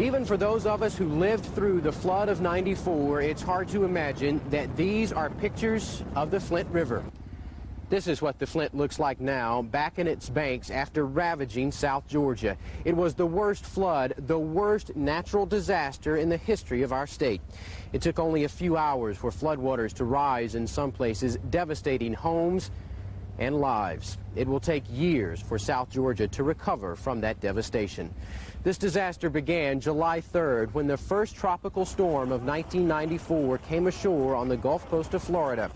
Even for those of us who lived through the flood of '94, it's hard to imagine that these are pictures of the Flint River. This is what the Flint looks like now, back in its banks after ravaging South Georgia. It was the worst flood, the worst natural disaster in the history of our state. It took only a few hours for floodwaters to rise in some places, devastating homes and lives. It will take years for South Georgia to recover from that devastation. This disaster began July 3rd when the first tropical storm of 1994 came ashore on the Gulf Coast of Florida.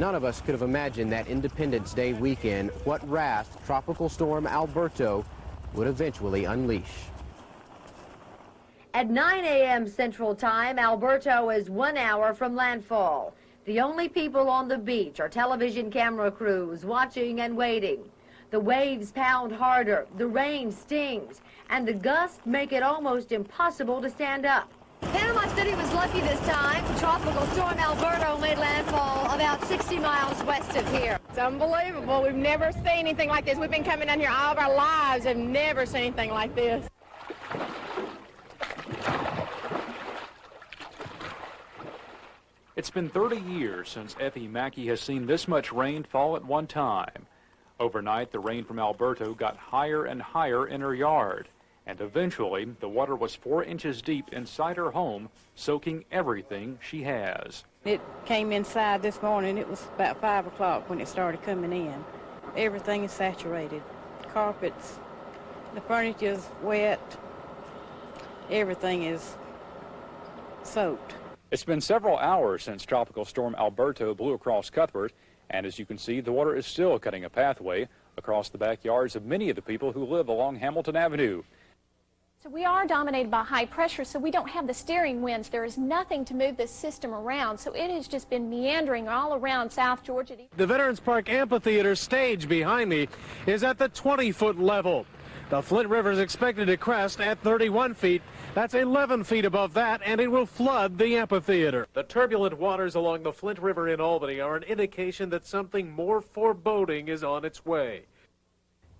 None of us could have imagined that Independence Day weekend, what wrath Tropical Storm Alberto would eventually unleash. At 9 a.m. Central Time, Alberto is 1 hour from landfall. The only people on the beach are television camera crews watching and waiting. The waves pound harder, the rain stings, and the gusts make it almost impossible to stand up. Panama City was lucky this time. Tropical Storm Alberto made landfall about 60 miles west of here. It's unbelievable. We've never seen anything like this. We've been coming down here all of our lives and never seen anything like this. It's been 30 years since Effie Mackey has seen this much rain fall at one time. Overnight, the rain from Alberto got higher and higher in her yard. And eventually, the water was 4 inches deep inside her home, soaking everything she has. It came inside this morning. It was about 5 o'clock when it started coming in. Everything is saturated. Carpets, the furniture is wet. Everything is soaked. It's been several hours since Tropical Storm Alberto blew across Cuthbert, and as you can see, the water is still cutting a pathway across the backyards of many of the people who live along Hamilton Avenue. So we are dominated by high pressure, so we don't have the steering winds. There is nothing to move this system around, so it has just been meandering all around South Georgia. The Veterans Park Amphitheater stage behind me is at the 20-foot level. The Flint River is expected to crest at 31 feet. That's 11 feet above that, and it will flood the amphitheater. The turbulent waters along the Flint River in Albany are an indication that something more foreboding is on its way.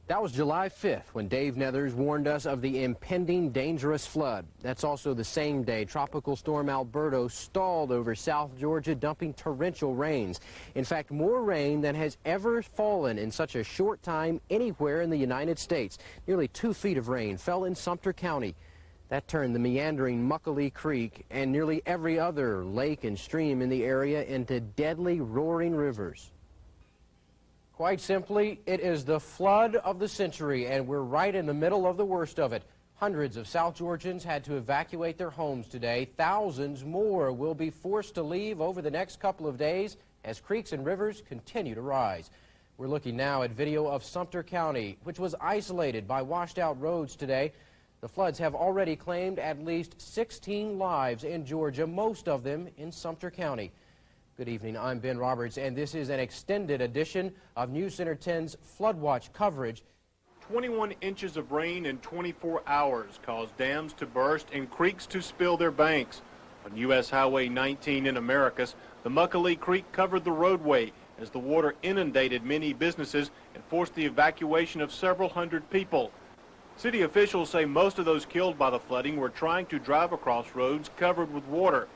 That was July 5th when Dave Nethers warned us of the impending dangerous flood. That's also the same day Tropical Storm Alberto stalled over South Georgia, dumping torrential rains. In fact, more rain than has ever fallen in such a short time anywhere in the United States. Nearly 2 feet of rain fell in Sumter County. That turned the meandering Muckalee Creek and nearly every other lake and stream in the area into deadly roaring rivers. Quite simply, it is the flood of the century, and we're right in the middle of the worst of it. Hundreds of South Georgians had to evacuate their homes today. Thousands more will be forced to leave over the next couple of days as creeks and rivers continue to rise. We're looking now at video of Sumter County, which was isolated by washed-out roads today. The floods have already claimed at least 16 lives in Georgia, most of them in Sumter County. Good evening, I'm Ben Roberts, and this is an extended edition of News Center 10's Floodwatch coverage. 21 inches of rain in 24 hours caused dams to burst and creeks to spill their banks. On U.S. Highway 19 in Americus, the Muckalee Creek covered the roadway as the water inundated many businesses and forced the evacuation of several hundred people. City officials say most of those killed by the flooding were trying to drive across roads covered with water.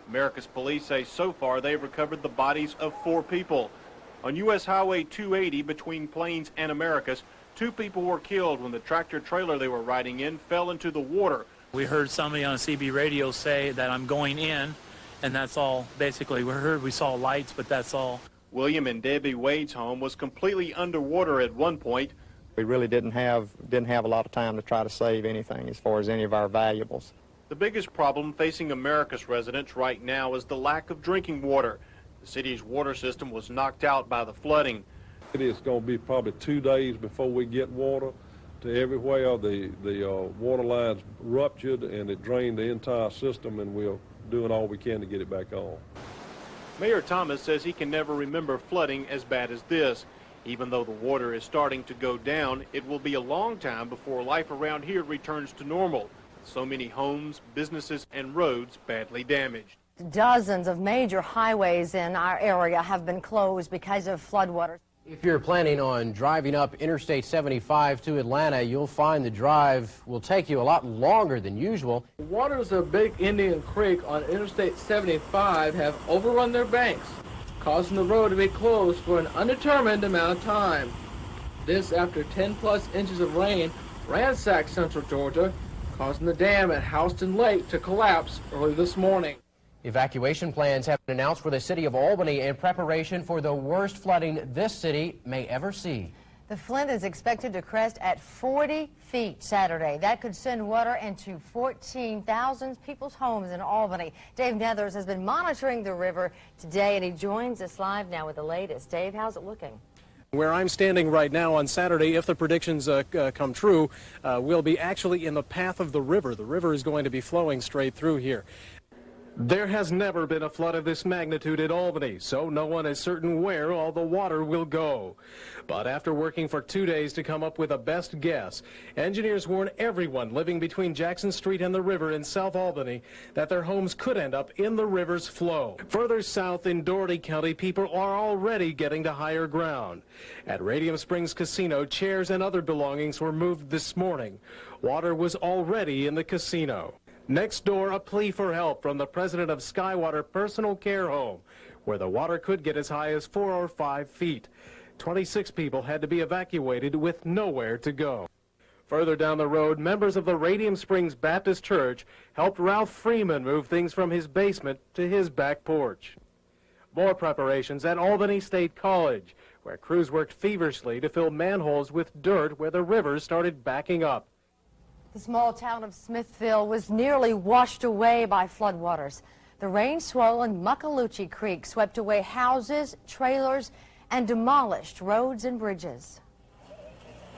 America's police say so far they've recovered the bodies of 4 people. On U.S. Highway 280 between Plains and Americas, 2 people were killed when the tractor trailer they were riding in fell into the water. We heard somebody on CB radio say that I'm going in, and that's all. Basically, we saw lights, but that's all. William and Debbie Wade's home was completely underwater at one point. We really didn't have a lot of time to try to save anything as far as any of our valuables. The biggest problem facing America's residents right now is the lack of drinking water. The city's water system was knocked out by the flooding. It is going to be probably 2 days before we get water to everywhere. The water lines ruptured and it drained the entire system, and we're doing all we can to get it back on. Mayor Thomas says he can never remember flooding as bad as this. Even though the water is starting to go down, it will be a long time before life around here returns to normal. So many homes, businesses, and roads badly damaged. Dozens of major highways in our area have been closed because of floodwaters. If you're planning on driving up Interstate 75 to Atlanta, you'll find the drive will take you a lot longer than usual. Waters of Big Indian Creek on Interstate 75 have overrun their banks, causing the road to be closed for an undetermined amount of time. This after 10+ inches of rain ransacked central Georgia, causing the dam at Houston Lake to collapse early this morning. Evacuation plans have been announced for the city of Albany in preparation for the worst flooding this city may ever see. The Flint is expected to crest at 40 feet Saturday. That could send water into 14,000 people's homes in Albany. Dave Nethers has been monitoring the river today, and he joins us live now with the latest. Dave, how's it looking? Where I'm standing right now on Saturday, if the predictions come true, we'll be actually in the path of the river. The river is going to be flowing straight through here. There has never been a flood of this magnitude at Albany, so no one is certain where all the water will go. But after working for 2 days to come up with a best guess, engineers warn everyone living between Jackson Street and the river in South Albany that their homes could end up in the river's flow. Further south in Dougherty County, people are already getting to higher ground. At Radium Springs Casino, chairs and other belongings were moved this morning. Water was already in the casino. Next door, a plea for help from the president of Skywater Personal Care Home, where the water could get as high as 4 or 5 feet. 26 people had to be evacuated with nowhere to go. Further down the road, members of the Radium Springs Baptist Church helped Ralph Freeman move things from his basement to his back porch. More preparations at Albany State College, where crews worked feverishly to fill manholes with dirt where the river started backing up. The small town of Smithville was nearly washed away by floodwaters. The rain-swollen Muckaloochee Creek swept away houses, trailers, and demolished roads and bridges.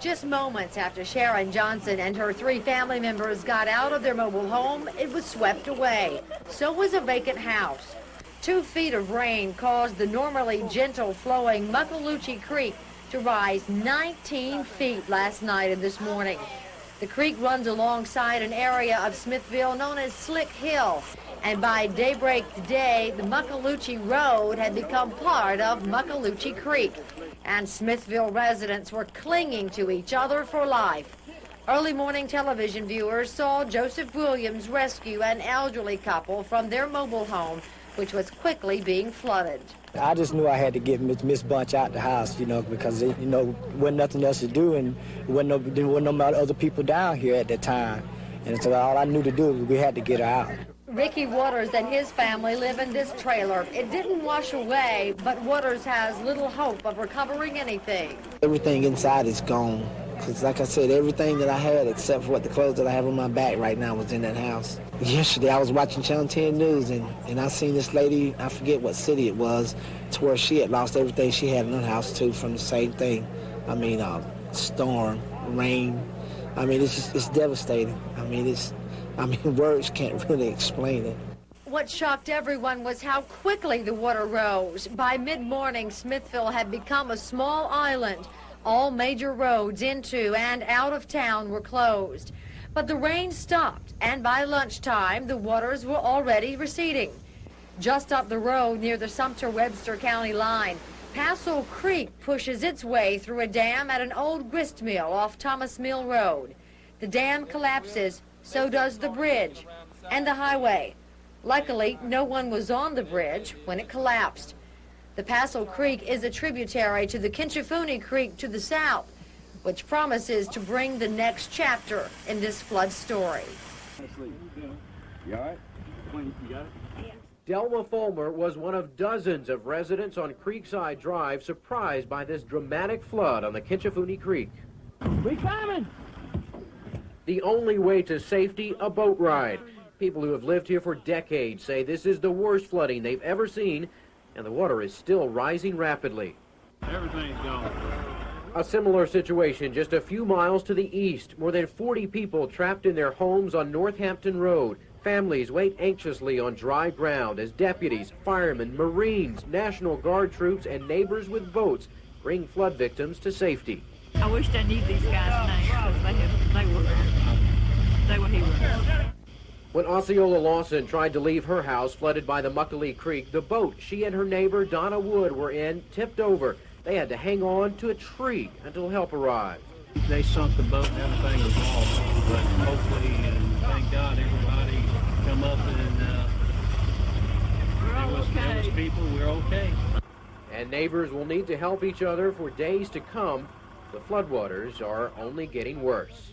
Just moments after Sharon Johnson and her 3 family members got out of their mobile home, it was swept away. So was a vacant house. 2 feet of rain caused the normally gentle flowing Muckaloochee Creek to rise 19 feet last night and this morning. The creek runs alongside an area of Smithville known as Slick Hill, and by daybreak today, the Muckaloochee Road had become part of Muckaloochee Creek, and Smithville residents were clinging to each other for life. Early morning television viewers saw Joseph Williams rescue an elderly couple from their mobile home, which was quickly being flooded. I just knew I had to get Miss Bunch out the house, because, wasn't nothing else to do, and there wasn't no other people down here at that time. And so all I knew to do was we had to get her out. Ricky Waters and his family live in this trailer. It didn't wash away, but Waters has little hope of recovering anything. Everything inside is gone. Because like I said, everything that I had except for the clothes that I have on my back right now was in that house. Yesterday I was watching Channel 10 News and I seen this lady, I forget what city it was, to where she had lost everything she had in her house too from the same thing. I mean, storm, rain. I mean, it's devastating. Words can't really explain it. What shocked everyone was how quickly the water rose. By mid-morning, Smithville had become a small island. All major roads into and out of town were closed. But the rain stopped, and by lunchtime, the waters were already receding. Just up the road near the Sumter-Webster County line, Passel Creek pushes its way through a dam at an old grist mill off Thomas Mill Road. The dam collapses, so does the bridge and the highway. Luckily, no one was on the bridge when it collapsed. The Passel Creek is a tributary to the Kinchafoonee Creek to the south, which promises to bring the next chapter in this flood story. You all right? You got it? Delma Fulmer was one of dozens of residents on Creekside Drive surprised by this dramatic flood on the Kinchafoonee Creek. We coming! The only way to safety, a boat ride. People who have lived here for decades say this is the worst flooding they've ever seen, and the water is still rising rapidly. Everything's gone. A similar situation just a few miles to the east. More than 40 people trapped in their homes on Northampton Road. Families wait anxiously on dry ground as deputies, firemen, Marines, National Guard troops, and neighbors with boats bring flood victims to safety. I wish I knew these guys' names because they were heroes. When Osceola Lawson tried to leave her house flooded by the Muckaloochee Creek, the boat she and her neighbor Donna Wood were in tipped over, They had to hang on to a tree until help arrived. They sunk the boat and everything was lost, but hopefully, and thank God, everybody come up and there was people, we're okay. And neighbors will need to help each other for days to come. The floodwaters are only getting worse.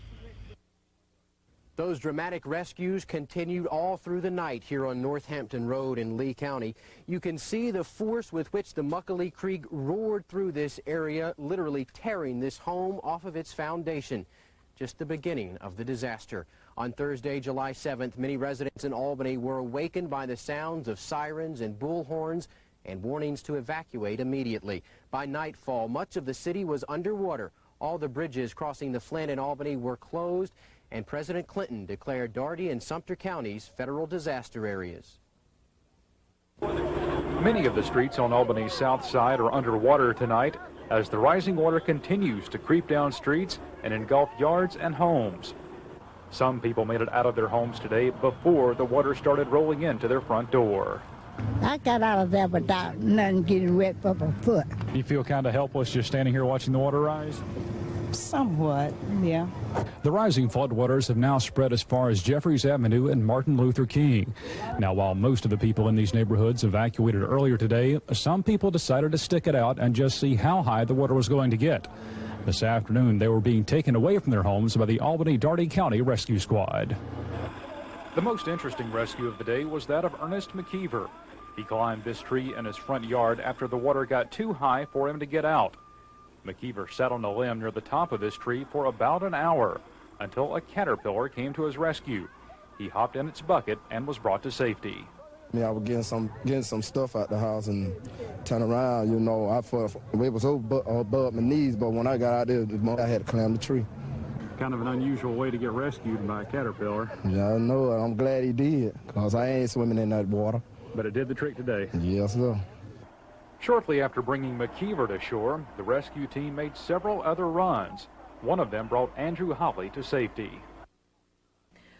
Those dramatic rescues continued all through the night here on Northampton Road in Lee County. You can see the force with which the Muckalee Creek roared through this area, literally tearing this home off of its foundation. Just the beginning of the disaster. On Thursday, July 7th, many residents in Albany were awakened by the sounds of sirens and bullhorns and warnings to evacuate immediately. By nightfall, much of the city was underwater. All the bridges crossing the Flint and Albany were closed, and President Clinton declared Dougherty and Sumter counties federal disaster areas. Many of the streets on Albany's south side are underwater tonight as the rising water continues to creep down streets and engulf yards and homes. Some people made it out of their homes today before the water started rolling into their front door. I got out of there without nothing getting wet up a foot. You feel kind of helpless just standing here watching the water rise? Somewhat, yeah. The rising floodwaters have now spread as far as Jeffries Avenue and Martin Luther King. Now, while most of the people in these neighborhoods evacuated earlier today, some people decided to stick it out and just see how high the water was going to get. This afternoon, they were being taken away from their homes by the Albany-Dougherty County Rescue Squad. The most interesting rescue of the day was that of Ernest McKeever. He climbed this tree in his front yard after the water got too high for him to get out. McKeever sat on a limb near the top of this tree for about an hour until a caterpillar came to his rescue. He hopped in its bucket and was brought to safety. I was getting some stuff out the house and turn around, you know, it was above my knees, but when I got out there, I had to climb the tree. Kind of an unusual way to get rescued by a caterpillar. Yeah, I know it. I'm glad he did, because I ain't swimming in that water. But it did the trick today. Yes, sir. Shortly after bringing McKeever to shore, the rescue team made several other runs. One of them brought Andrew Holly to safety.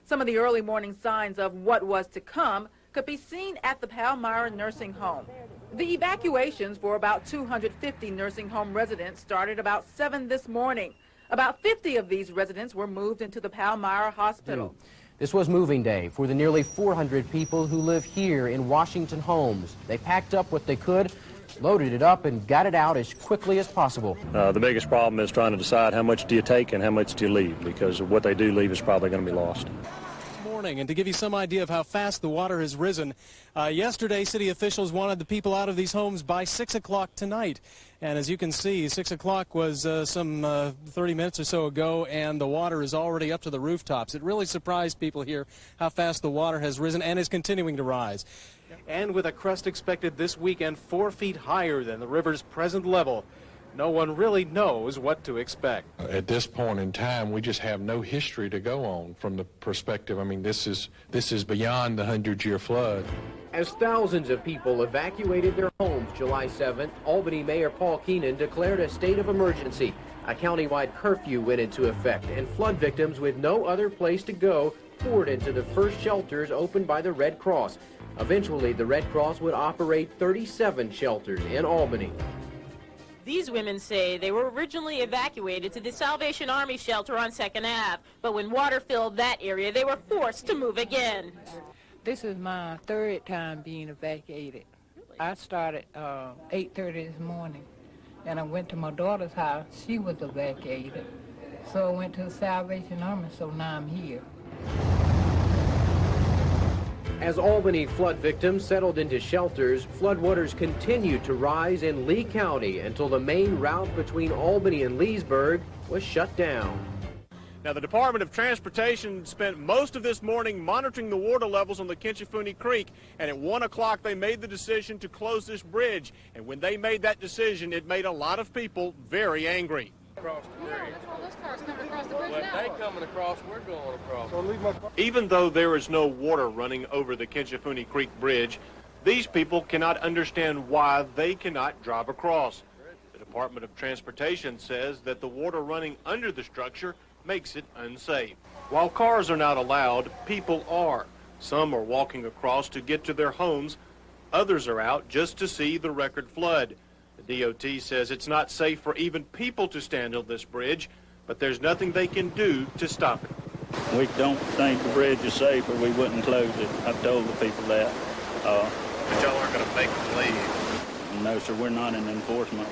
Some of the early morning signs of what was to come could be seen at the Palmyra Nursing Home. The evacuations for about 250 nursing home residents started about 7 this morning. About 50 of these residents were moved into the Palmyra Hospital. This was moving day for the nearly 400 people who live here in Washington homes. They packed up what they could, loaded it up, and got it out as quickly as possible. The biggest problem is trying to decide how much do you take and how much do you leave, because what they do leave is probably going to be lost. Morning, and to give you some idea of how fast the water has risen, yesterday city officials wanted the people out of these homes by 6 o'clock tonight. And as you can see, 6 o'clock was some 30 minutes or so ago, and the water is already up to the rooftops. It really surprised people here how fast the water has risen and is continuing to rise. And with a crest expected this weekend 4 feet higher than the river's present level, no one really knows what to expect. At this point in time, we just have no history to go on from the perspective. I mean, this is beyond the 100-year flood. As thousands of people evacuated their homes July 7th, Albany Mayor Paul Keenan declared a state of emergency. A countywide curfew went into effect, and flood victims with no other place to go poured into the first shelters opened by the Red Cross. Eventually, the Red Cross would operate 37 shelters in Albany. These women say they were originally evacuated to the Salvation Army shelter on 2nd Ave, but when water filled that area, they were forced to move again. This is my third time being evacuated. I started 8:30 this morning, and I went to my daughter's house. She was evacuated. So I went to the Salvation Army, so now I'm here. As Albany flood victims settled into shelters, floodwaters continued to rise in Lee County until the main route between Albany and Leesburg was shut down. Now, the Department of Transportation spent most of this morning monitoring the water levels on the Kinchafoonee Creek, and at 1 o'clock they made the decision to close this bridge. And when they made that decision, it made a lot of people very angry. Even though there is no water running over the Kinchafoonee Creek Bridge, these people cannot understand why they cannot drive across. The Department of Transportation says that the water running under the structure makes it unsafe. While cars are not allowed, people are. Some are walking across to get to their homes. Others are out just to see the record flood. The DOT says it's not safe for even people to stand on this bridge, but there's nothing they can do to stop it. We don't think the bridge is safe or we wouldn't close it. I've told the people that. But y'all aren't going to make them leave? No, sir, we're not in enforcement.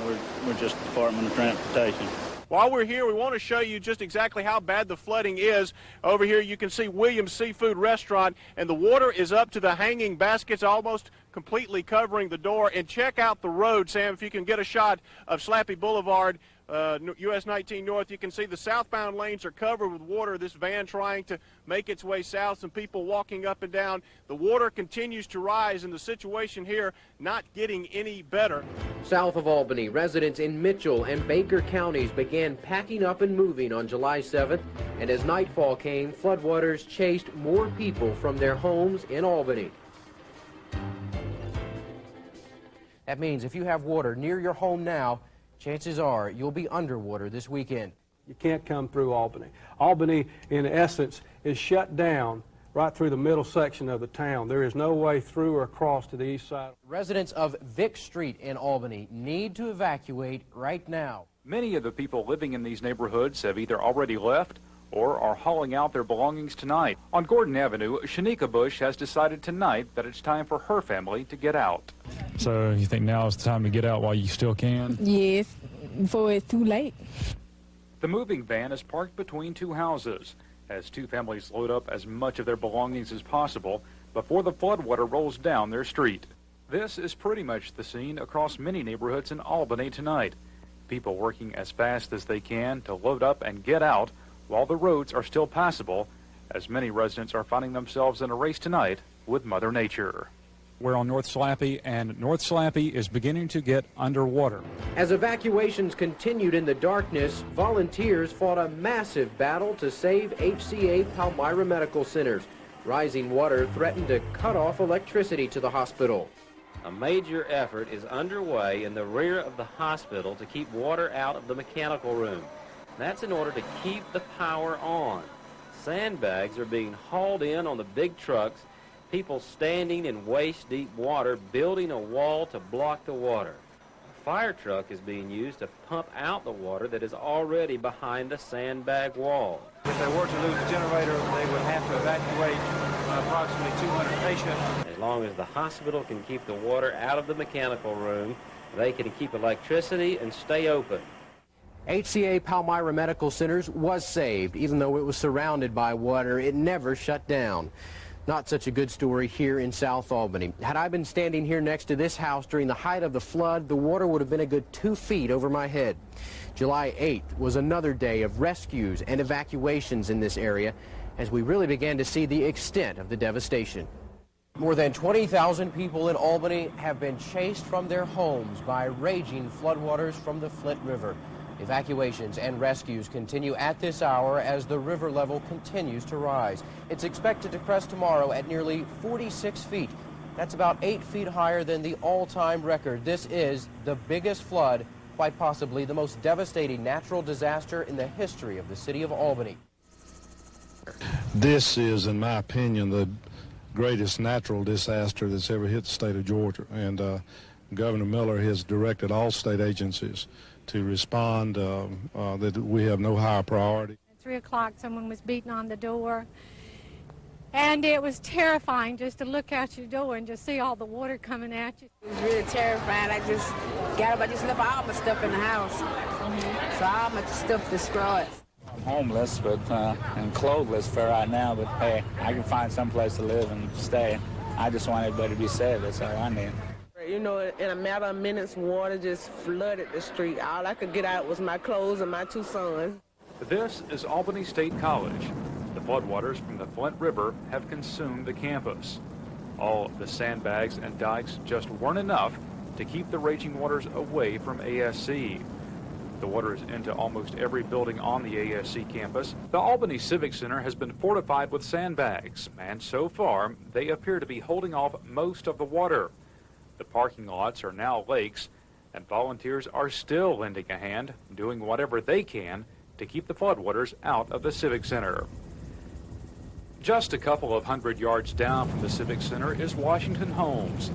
We're just Department of Transportation. While we're here, we want to show you just exactly how bad the flooding is. Over here, you can see Williams Seafood Restaurant, and the water is up to the hanging baskets, almost completely covering the door. And check out the road, Sam, if you can get a shot of Slappy Boulevard, US 19 North. You can see the southbound lanes are covered with water. This van trying to make its way south, some people walking up and down. The water continues to rise, and the situation here not getting any better. South of Albany, residents in Mitchell and Baker counties began packing up and moving on July 7th, and as nightfall came, floodwaters chased more people from their homes in Albany. That means if you have water near your home now, chances are you'll be underwater this weekend. You can't come through Albany. Albany, in essence, is shut down right through the middle section of the town. There is no way through or across to the east side. Residents of Vick Street in Albany need to evacuate right now. Many of the people living in these neighborhoods have either already left or are hauling out their belongings tonight. On Gordon Avenue, Shanika Bush has decided tonight that it's time for her family to get out. So you think now is the time to get out while you still can? Yes, before it's too late. The moving van is parked between two houses as two families load up as much of their belongings as possible before the floodwater rolls down their street. This is pretty much the scene across many neighborhoods in Albany tonight. People working as fast as they can to load up and get out while the roads are still passable, as many residents are finding themselves in a race tonight with Mother Nature. We're on North Slappy, and North Slappy is beginning to get underwater. As evacuations continued in the darkness, volunteers fought a massive battle to save HCA Palmyra Medical Centers. Rising water threatened to cut off electricity to the hospital. A major effort is underway in the rear of the hospital to keep water out of the mechanical room. That's in order to keep the power on. Sandbags are being hauled in on the big trucks, people standing in waist-deep water, building a wall to block the water. A fire truck is being used to pump out the water that is already behind the sandbag wall. If they were to lose the generator, they would have to evacuate approximately 200 patients. As long as the hospital can keep the water out of the mechanical room, they can keep electricity and stay open. HCA Palmyra Medical Centers was saved. Even though it was surrounded by water, it never shut down. Not such a good story here in South Albany. Had I been standing here next to this house during the height of the flood, the water would have been a good 2 feet over my head. July 8th was another day of rescues and evacuations in this area as we really began to see the extent of the devastation. More than 20,000 people in Albany have been chased from their homes by raging floodwaters from the Flint River. Evacuations and rescues continue at this hour as the river level continues to rise. It's expected to crest tomorrow at nearly 46 feet. That's about 8 feet higher than the all-time record. This is the biggest flood, quite possibly the most devastating natural disaster in the history of the city of Albany. This is, in my opinion, the greatest natural disaster that's ever hit the state of Georgia. And Governor Miller has directed all state agencies to respond, that we have no higher priority. At 3 o'clock, someone was beating on the door, and it was terrifying just to look out your door and just see all the water coming at you. It was really terrifying. I just got up, I just left all my stuff in the house. So all my stuff destroyed. I'm homeless, but and clothless for right now, but hey, I can find some place to live and stay. I just want everybody to be safe. That's all I need. You know, in a matter of minutes, water just flooded the street. All I could get out was my clothes and my 2 sons. This is Albany State College. The floodwaters from the Flint River have consumed the campus. All of the sandbags and dikes just weren't enough to keep the raging waters away from ASC. The water is into almost every building on the ASC campus. The Albany Civic Center has been fortified with sandbags, and so far, they appear to be holding off most of the water. The parking lots are now lakes, and volunteers are still lending a hand, doing whatever they can to keep the floodwaters out of the Civic Center. Just a couple of 100 yards down from the Civic Center is Washington Homes.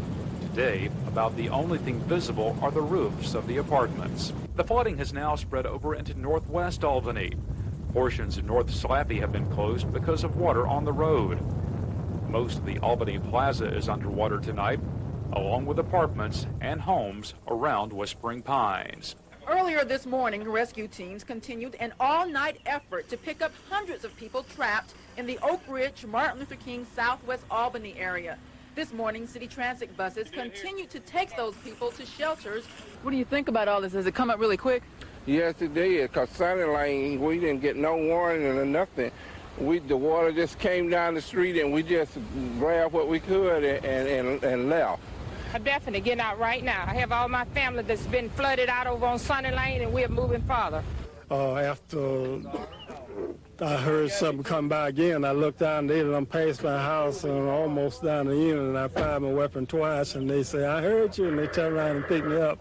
Today, about the only thing visible are the roofs of the apartments. The flooding has now spread over into northwest Albany. Portions of North Slappy have been closed because of water on the road. Most of the Albany Plaza is underwater tonight, along with apartments and homes around Whispering Pines. Earlier this morning, rescue teams continued an all-night effort to pick up hundreds of people trapped in the Oak Ridge, Martin Luther King, Southwest Albany area. This morning, city transit buses continued to take those people to shelters. What do you think about all this? Has it come up really quick? Yes, it did, because Sunny Lane, we didn't get no warning or nothing. The water just came down the street, and we just grabbed what we could and left. I'm definitely getting out right now. I have all my family that's been flooded out over on Sunny Lane, and we're moving farther. After I heard something come by again, I looked down there and I passed my house and almost down the end, and I fired my weapon twice, and they say, "I heard you," and they turned around and picked me up.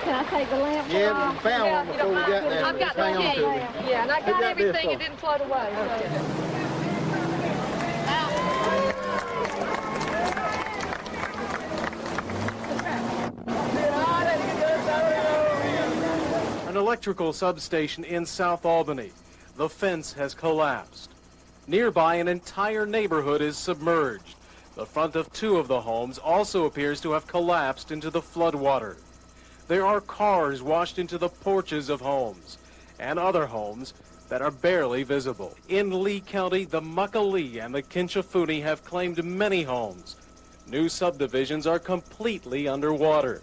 Can I take the lamp? Yeah, we found one before we got there. I've got the lamp. Yeah, and I got everything. It didn't float away. An electrical substation in South Albany. The fence has collapsed. Nearby, an entire neighborhood is submerged. The front of two of the homes also appears to have collapsed into the floodwater. There are cars washed into the porches of homes and other homes that are barely visible. In Lee County, the Muckalee and the Kinchafoonee have claimed many homes. New subdivisions are completely underwater.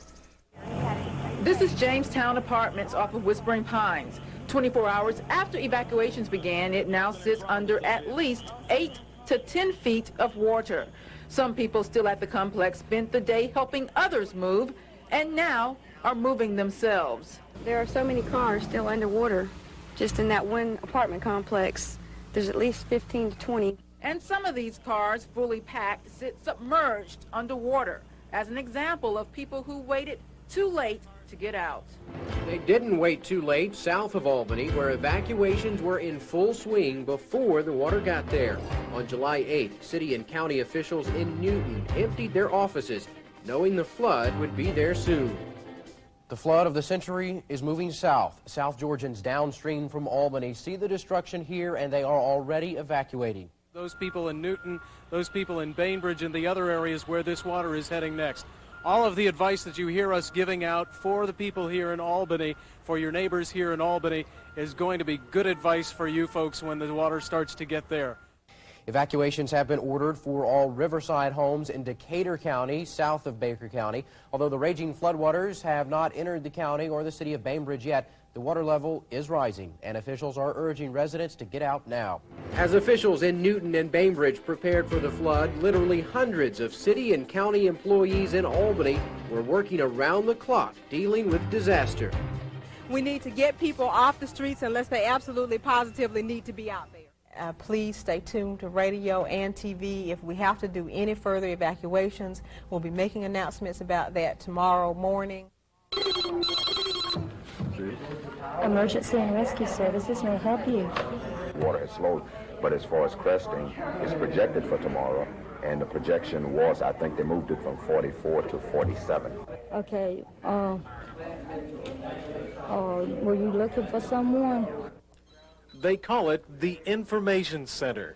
This is Jamestown Apartments off of Whispering Pines. 24 hours after evacuations began, it now sits under at least 8 to 10 feet of water. Some people still at the complex spent the day helping others move and now are moving themselves. There are so many cars still underwater just in that one apartment complex. There's at least 15 to 20. And some of these cars, fully packed, sit submerged underwater as an example of people who waited too late to get out. They didn't wait too late south of Albany, where evacuations were in full swing before the water got there. On July 8th, city and county officials in Newton emptied their offices, knowing the flood would be there soon. The flood of the century is moving south. South Georgians downstream from Albany see the destruction here, and they are already evacuating. Those people in Newton, those people in Bainbridge, and the other areas where this water is heading next. All of the advice that you hear us giving out for the people here in Albany, for your neighbors here in Albany, is going to be good advice for you folks when the water starts to get there. Evacuations have been ordered for all Riverside homes in Decatur County, south of Baker County. Although the raging floodwaters have not entered the county or the city of Bainbridge yet, the water level is rising, and officials are urging residents to get out now. As officials in Newton and Bainbridge prepared for the flood, literally hundreds of city and county employees in Albany were working around the clock dealing with disaster. We need to get people off the streets unless they absolutely positively need to be out there. Please stay tuned to radio and TV. If we have to do any further evacuations, we'll be making announcements about that tomorrow morning. Emergency and rescue services may help you. Water has slowed, but as far as cresting, it's projected for tomorrow, and the projection was, I think they moved it from 44 to 47. Okay, were you looking for someone? They call it the Information Center.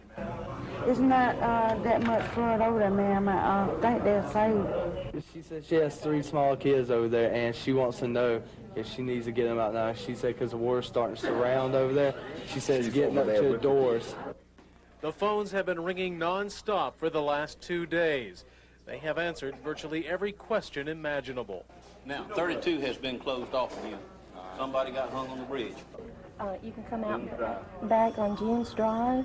It's not that much flood over there, ma'am. I think they're safe. She said she has 3 small kids over there, and she wants to know if she needs to get them out now. She said because the water's starting to surround over there. She said it's getting up to the doors. The phones have been ringing non-stop for the last 2 days. They have answered virtually every question imaginable. Now, 32 has been closed off again. Somebody got hung on the bridge. You can come out back on June's Drive.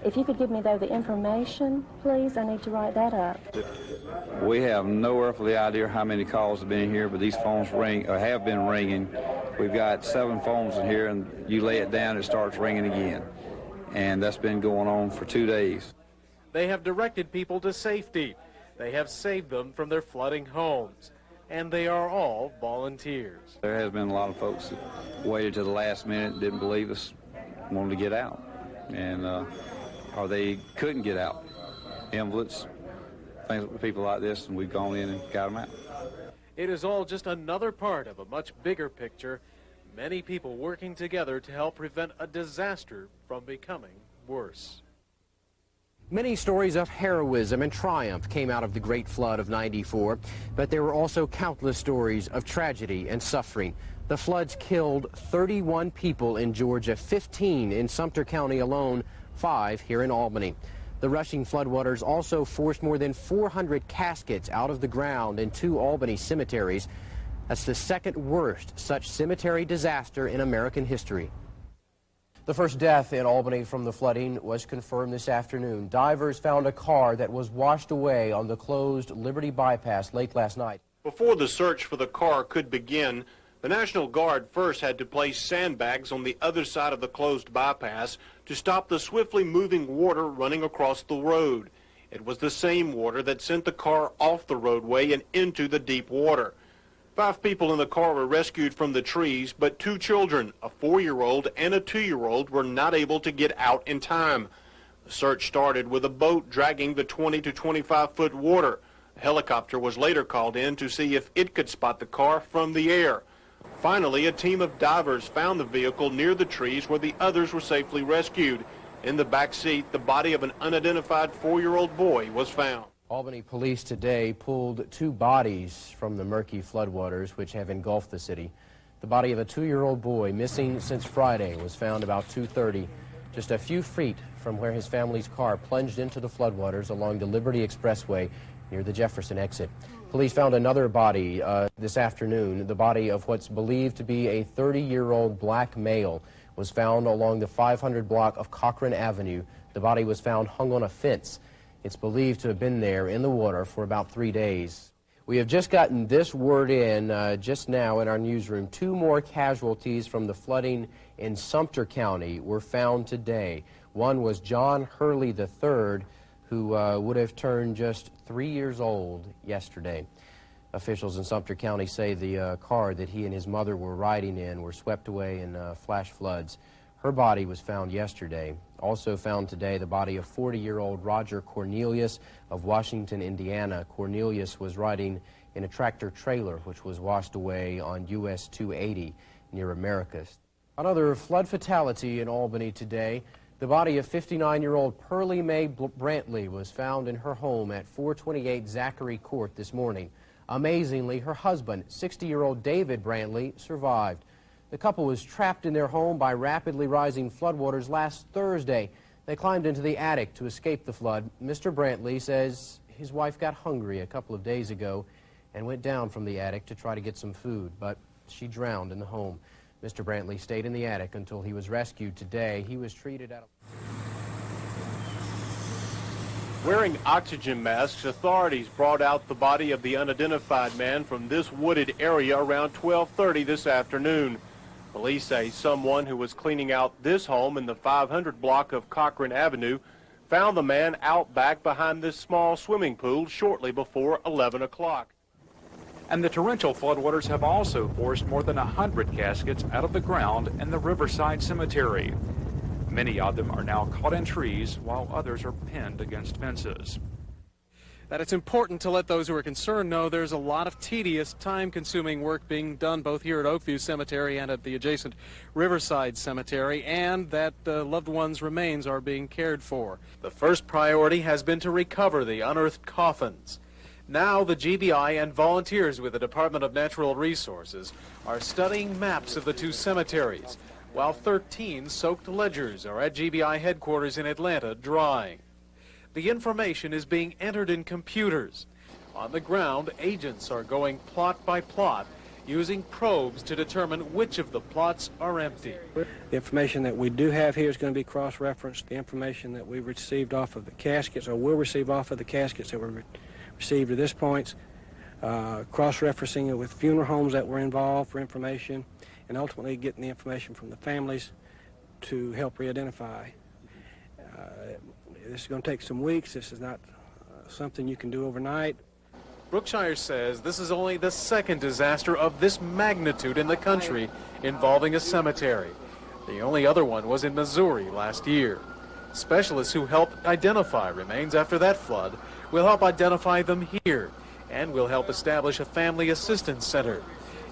If you could give me, though, the information, please. I need to write that up. We have no earthly idea how many calls have been here, but these phones have been ringing. We've got 7 phones in here, and you lay it down, it starts ringing again. And that's been going on for 2 days. They have directed people to safety. They have saved them from their flooding homes. And they are all volunteers. There has been a lot of folks that waited to the last minute, didn't believe us, wanted to get out, and or they couldn't get out. invalids, things, people like this, and we've gone in and got them out. It is all just another part of a much bigger picture. Many people working together to help prevent a disaster from becoming worse. Many stories of heroism and triumph came out of the Great Flood of '94, but there were also countless stories of tragedy and suffering. The floods killed 31 people in Georgia, 15 in Sumter County alone, 5 here in Albany. The rushing floodwaters also forced more than 400 caskets out of the ground in 2 Albany cemeteries. That's the second worst such cemetery disaster in American history. The first death in Albany from the flooding was confirmed this afternoon. Divers found a car that was washed away on the closed Liberty bypass late last night. Before the search for the car could begin, the National Guard first had to place sandbags on the other side of the closed bypass to stop the swiftly moving water running across the road. It was the same water that sent the car off the roadway and into the deep water. 5 people in the car were rescued from the trees, but 2 children, a 4-year-old and a 2-year-old, were not able to get out in time. The search started with a boat dragging the 20 to 25-foot water. A helicopter was later called in to see if it could spot the car from the air. Finally, a team of divers found the vehicle near the trees where the others were safely rescued. In the back seat, the body of an unidentified 4-year-old boy was found. Albany police today pulled 2 bodies from the murky floodwaters which have engulfed the city. The body of a 2-year-old boy, missing since Friday, was found about 2:30, just a few feet from where his family's car plunged into the floodwaters along the Liberty Expressway near the Jefferson exit. Police found another body this afternoon. The body of what's believed to be a 30-year-old black male was found along the 500 block of Cochran Avenue. The body was found hung on a fence. It's believed to have been there in the water for about 3 days. We have just gotten this word in just now in our newsroom. 2 more casualties from the flooding in Sumter County were found today. One was John Hurley III, who would have turned just 3 years old yesterday. Officials in Sumter County say the car that he and his mother were riding in were swept away in flash floods. Her body was found yesterday. Also found today the body of 40-year-old Roger Cornelius of Washington, Indiana. Cornelius was riding in a tractor trailer which was washed away on US 280 near Americus. Another flood fatality in Albany today. The body of 59-year-old Pearlie Mae Brantley was found in her home at 428 Zachary Court this morning. Amazingly, her husband, 60-year-old David Brantley, survived. The couple was trapped in their home by rapidly rising floodwaters last Thursday. They climbed into the attic to escape the flood. Mr. Brantley says his wife got hungry a couple of days ago and went down from the attic to try to get some food, but she drowned in the home. Mr. Brantley stayed in the attic until he was rescued today. He was treated at a... Wearing oxygen masks, authorities brought out the body of the unidentified man from this wooded area around 12:30 this afternoon. Police say someone who was cleaning out this home in the 500 block of Cochran Avenue found the man out back behind this small swimming pool shortly before 11 o'clock. And the torrential floodwaters have also forced more than 100 caskets out of the ground in the Riverside Cemetery. Many of them are now caught in trees, while others are pinned against fences. That it's important to let those who are concerned know there's a lot of tedious, time-consuming work being done both here at Oakview Cemetery and at the adjacent Riverside Cemetery, and that loved ones' remains are being cared for. The first priority has been to recover the unearthed coffins. Now the GBI and volunteers with the Department of Natural Resources are studying maps of the 2 cemeteries, while 13 soaked ledgers are at GBI headquarters in Atlanta drying. The information is being entered in computers. On the ground, agents are going plot by plot, using probes to determine which of the plots are empty. The information that we do have here is going to be cross-referenced. The information that we received off of the caskets, or will receive off of the caskets that were received at this point, cross-referencing it with funeral homes that were involved for information, and ultimately getting the information from the families to help re-identify. This is going to take some weeks. This is not something you can do overnight. Brookshire says this is only the second disaster of this magnitude in the country involving a cemetery. The only other one was in Missouri last year. Specialists who help identify remains after that flood will help identify them here, and will help establish a family assistance center.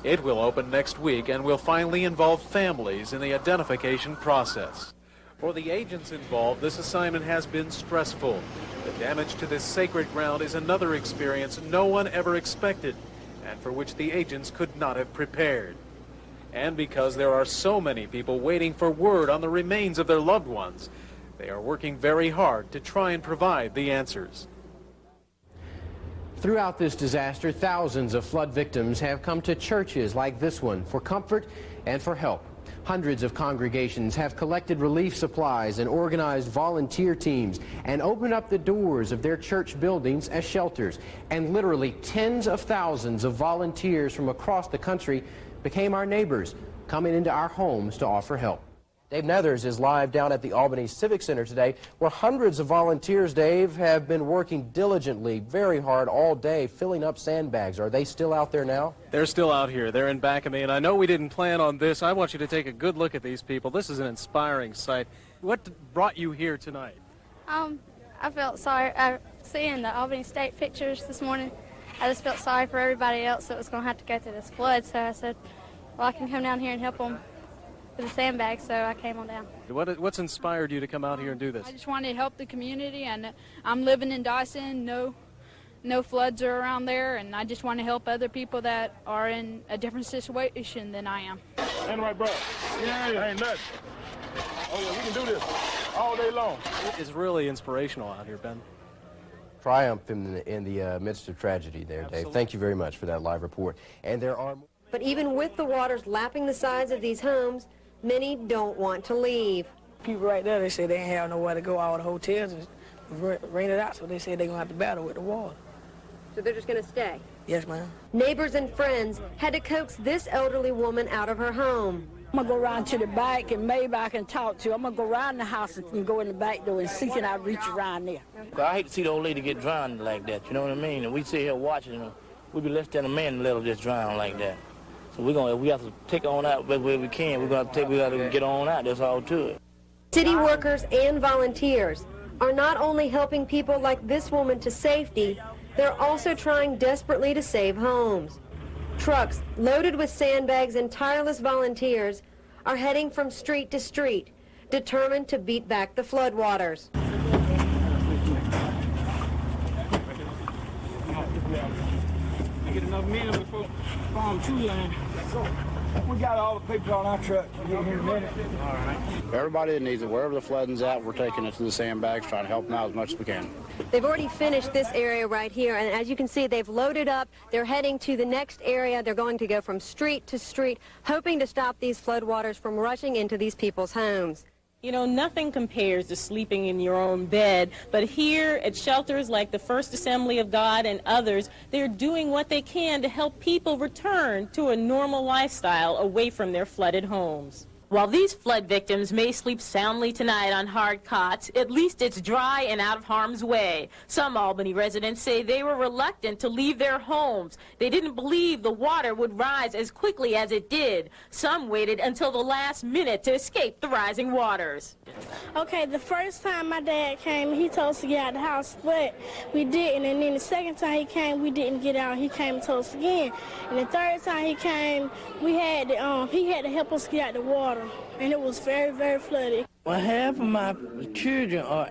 It will open next week and will finally involve families in the identification process. For the agents involved, this assignment has been stressful. The damage to this sacred ground is another experience no one ever expected, and for which the agents could not have prepared. And because there are so many people waiting for word on the remains of their loved ones, they are working very hard to try and provide the answers. Throughout this disaster, thousands of flood victims have come to churches like this one for comfort and for help. Hundreds of congregations have collected relief supplies and organized volunteer teams and opened up the doors of their church buildings as shelters. And literally tens of thousands of volunteers from across the country became our neighbors, coming into our homes to offer help. Dave Nethers is live down at the Albany Civic Center today, where hundreds of volunteers, Dave, have been working diligently, very hard all day, filling up sandbags. Are they still out there now? They're still out here. They're in back of me, and I know we didn't plan on this. I want you to take a good look at these people. This is an inspiring sight. What brought you here tonight? I felt sorry. Seeing the Albany State pictures this morning, I just felt sorry for everybody else that was going to have to go through this flood, so I said, well, I can come down here and help them with the sandbags, so I came on down. What's inspired you to come out here and do this? I just wanted to help the community, and I'm living in Dawson. No floods are around there, and I just want to help other people that are in a different situation than I am. And right, bro. Yeah, ain't nothing. Oh, yeah, we can do this all day long. It's really inspirational out here, Ben. Triumph in the midst of tragedy there, Absolutely. Dave. Thank you very much for that live report. And there are... But even with the waters lapping the sides of these homes, many don't want to leave. People right there, they say they ain't have nowhere to go. All the hotels is rented out, so they say they're going to have to battle with the water. So they're just going to stay? Yes, ma'am. Neighbors and friends had to coax this elderly woman out of her home. I'm going to go around to the back, and maybe I can talk to her. I'm going to go around the house and go in the back door and see can I reach around there. I hate to see the old lady get drowned like that, you know what I mean? And we sit here watching her. We'd be less than a man to let her just drown like that. So we have to take on out where we can. We got to get on out. That's all to it. City workers and volunteers are not only helping people like this woman to safety, they're also trying desperately to save homes. Trucks loaded with sandbags and tireless volunteers are heading from street to street, determined to beat back the floodwaters. Get enough men before farm 2 line. We got all the people on our truck. We'll get here in a minute. All right. Everybody that needs it, wherever the flooding's at, we're taking it to the sandbags, trying to help them out as much as we can. They've already finished this area right here, and as you can see, they've loaded up. They're heading to the next area. They're going to go from street to street, hoping to stop these floodwaters from rushing into these people's homes. You know, nothing compares to sleeping in your own bed, but here at shelters like the First Assembly of God and others, they're doing what they can to help people return to a normal lifestyle away from their flooded homes. While these flood victims may sleep soundly tonight on hard cots, at least it's dry and out of harm's way. Some Albany residents say they were reluctant to leave their homes. They didn't believe the water would rise as quickly as it did. Some waited until the last minute to escape the rising waters. Okay, the first time my dad came, he told us to get out of the house, but we didn't. And then the second time he came, we didn't get out. He came and told us again. And the third time he came, he had to help us get out the water. And it was very, very flooded. Well, half of my children are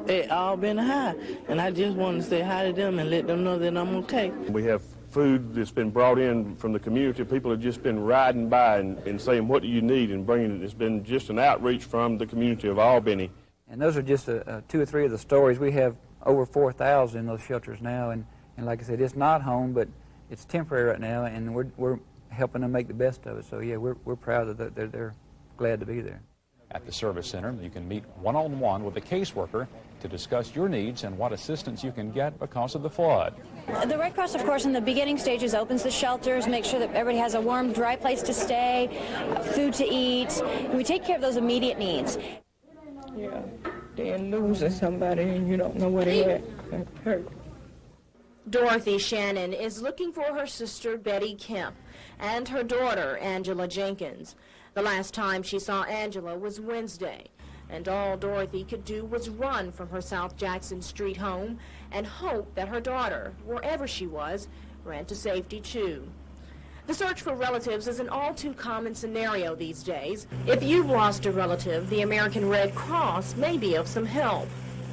at Albany High, and I just want to say hi to them and let them know that I'm okay. We have food that's been brought in from the community. People have just been riding by and saying, what do you need, and bringing it. It's been just an outreach from the community of Albany. And those are just 2 or 3 of the stories. We have over 4,000 in those shelters now, and like I said, it's not home, but it's temporary right now, and we're helping them make the best of it. So yeah, we're proud that they're glad to be there. At the Service Center, you can meet one-on-one with a caseworker to discuss your needs and what assistance you can get because of the flood. The Red Cross, of course, in the beginning stages opens the shelters, makes sure that everybody has a warm, dry place to stay, food to eat, and we take care of those immediate needs. Yeah, then losing somebody and you don't know where they're at. That hurt. Dorothy Shannon is looking for her sister Betty Kemp and her daughter Angela Jenkins. The last time she saw Angela was Wednesday. And all Dorothy could do was run from her South Jackson Street home and hope that her daughter, wherever she was, ran to safety too. The search for relatives is an all-too-common scenario these days. If you've lost a relative, the American Red Cross may be of some help.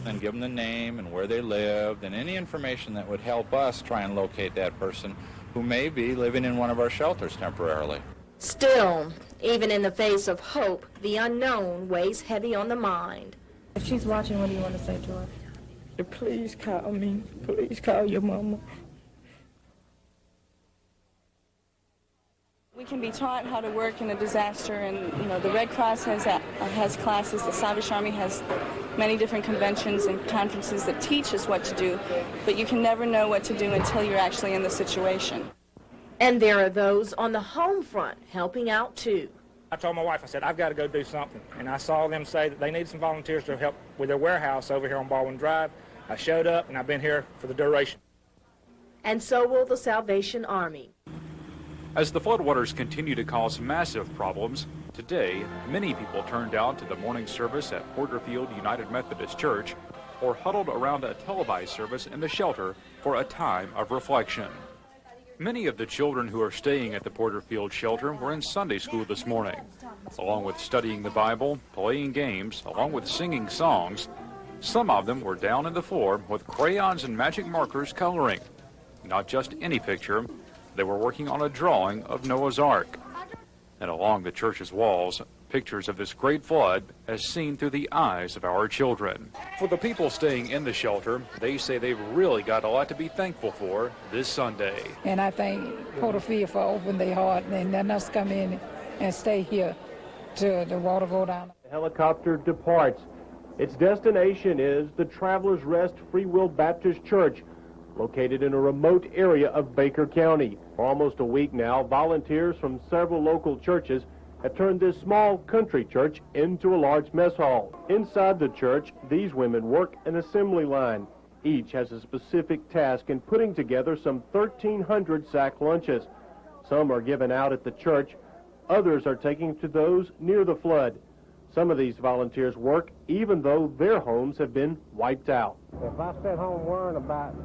And give them the name and where they lived and any information that would help us try and locate that person who may be living in one of our shelters temporarily. Still, even in the face of hope, the unknown weighs heavy on the mind. If she's watching, what do you want to say to her? Please call me. Please call your mama. We can be taught how to work in a disaster, and the Red Cross has classes. The Salvation Army has many different conventions and conferences that teach us what to do, but you can never know what to do until you're actually in the situation. And there are those on the home front helping out too. I told my wife, I said, I've got to go do something. And I saw them say that they need some volunteers to help with their warehouse over here on Baldwin Drive. I showed up, and I've been here for the duration. And so will the Salvation Army. As the floodwaters continue to cause massive problems, today many people turned out to the morning service at Porterfield United Methodist Church or huddled around a televised service in the shelter for a time of reflection. Many of the children who are staying at the Porterfield shelter were in Sunday school this morning. Along with studying the Bible, playing games, along with singing songs, some of them were down on the floor with crayons and magic markers coloring. Not just any picture. They were working on a drawing of Noah's Ark. And along the church's walls, pictures of this great flood as seen through the eyes of our children. For the people staying in the shelter, they say they've really got a lot to be thankful for this Sunday. And I thank Porterfield for opening their heart and letting us come in and stay here till the water go down. The helicopter departs. Its destination is the Travelers Rest Free Will Baptist Church, located in a remote area of Baker County. For almost a week now, volunteers from several local churches have turned this small country church into a large mess hall. Inside the church, these women work an assembly line. Each has a specific task in putting together some 1,300 sack lunches. Some are given out at the church. Others are taken to those near the flood. Some of these volunteers work even though their homes have been wiped out. If I sit home worrying about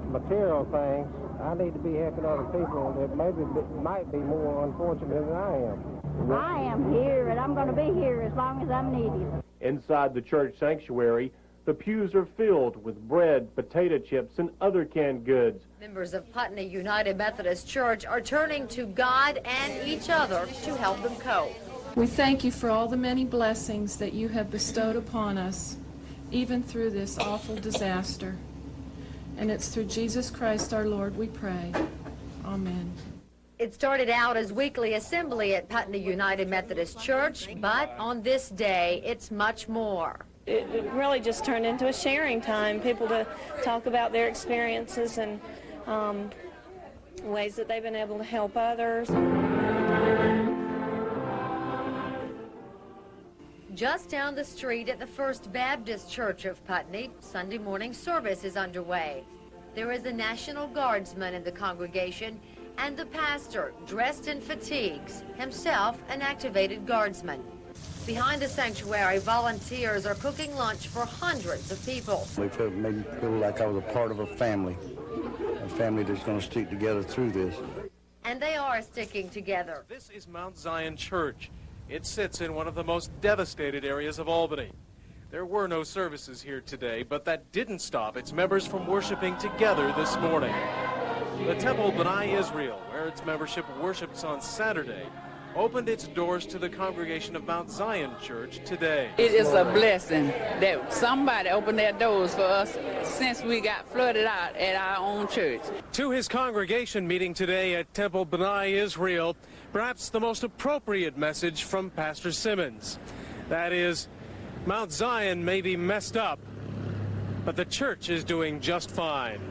material things, I need to be helping other people that maybe might be more unfortunate than I am. I am here, and I'm going to be here as long as I'm needed. Inside the church sanctuary, the pews are filled with bread, potato chips, and other canned goods. Members of Putney United Methodist Church are turning to God and each other to help them cope. We thank you for all the many blessings that you have bestowed upon us, even through this awful disaster. And it's through Jesus Christ our Lord we pray. Amen. It started out as weekly assembly at Putney United Methodist Church, but on this day, it's much more. It really just turned into a sharing time, people to talk about their experiences and ways that they've been able to help others. Just down the street at the First Baptist Church of Putney, Sunday morning service is underway. There is a National Guardsman in the congregation and the pastor, dressed in fatigues, himself an activated guardsman. Behind the sanctuary, volunteers are cooking lunch for hundreds of people. It made me feel like I was a part of a family that's going to stick together through this. And they are sticking together. This is Mount Zion Church. It sits in one of the most devastated areas of Albany. There were no services here today, but that didn't stop its members from worshiping together this morning. The Temple B'nai Israel, where its membership worships on Saturday, opened its doors to the congregation of Mount Zion Church today. It is a blessing that somebody opened their doors for us since we got flooded out at our own church. To his congregation meeting today at Temple B'nai Israel, perhaps the most appropriate message from Pastor Simmons. That is, Mount Zion may be messed up, but the church is doing just fine.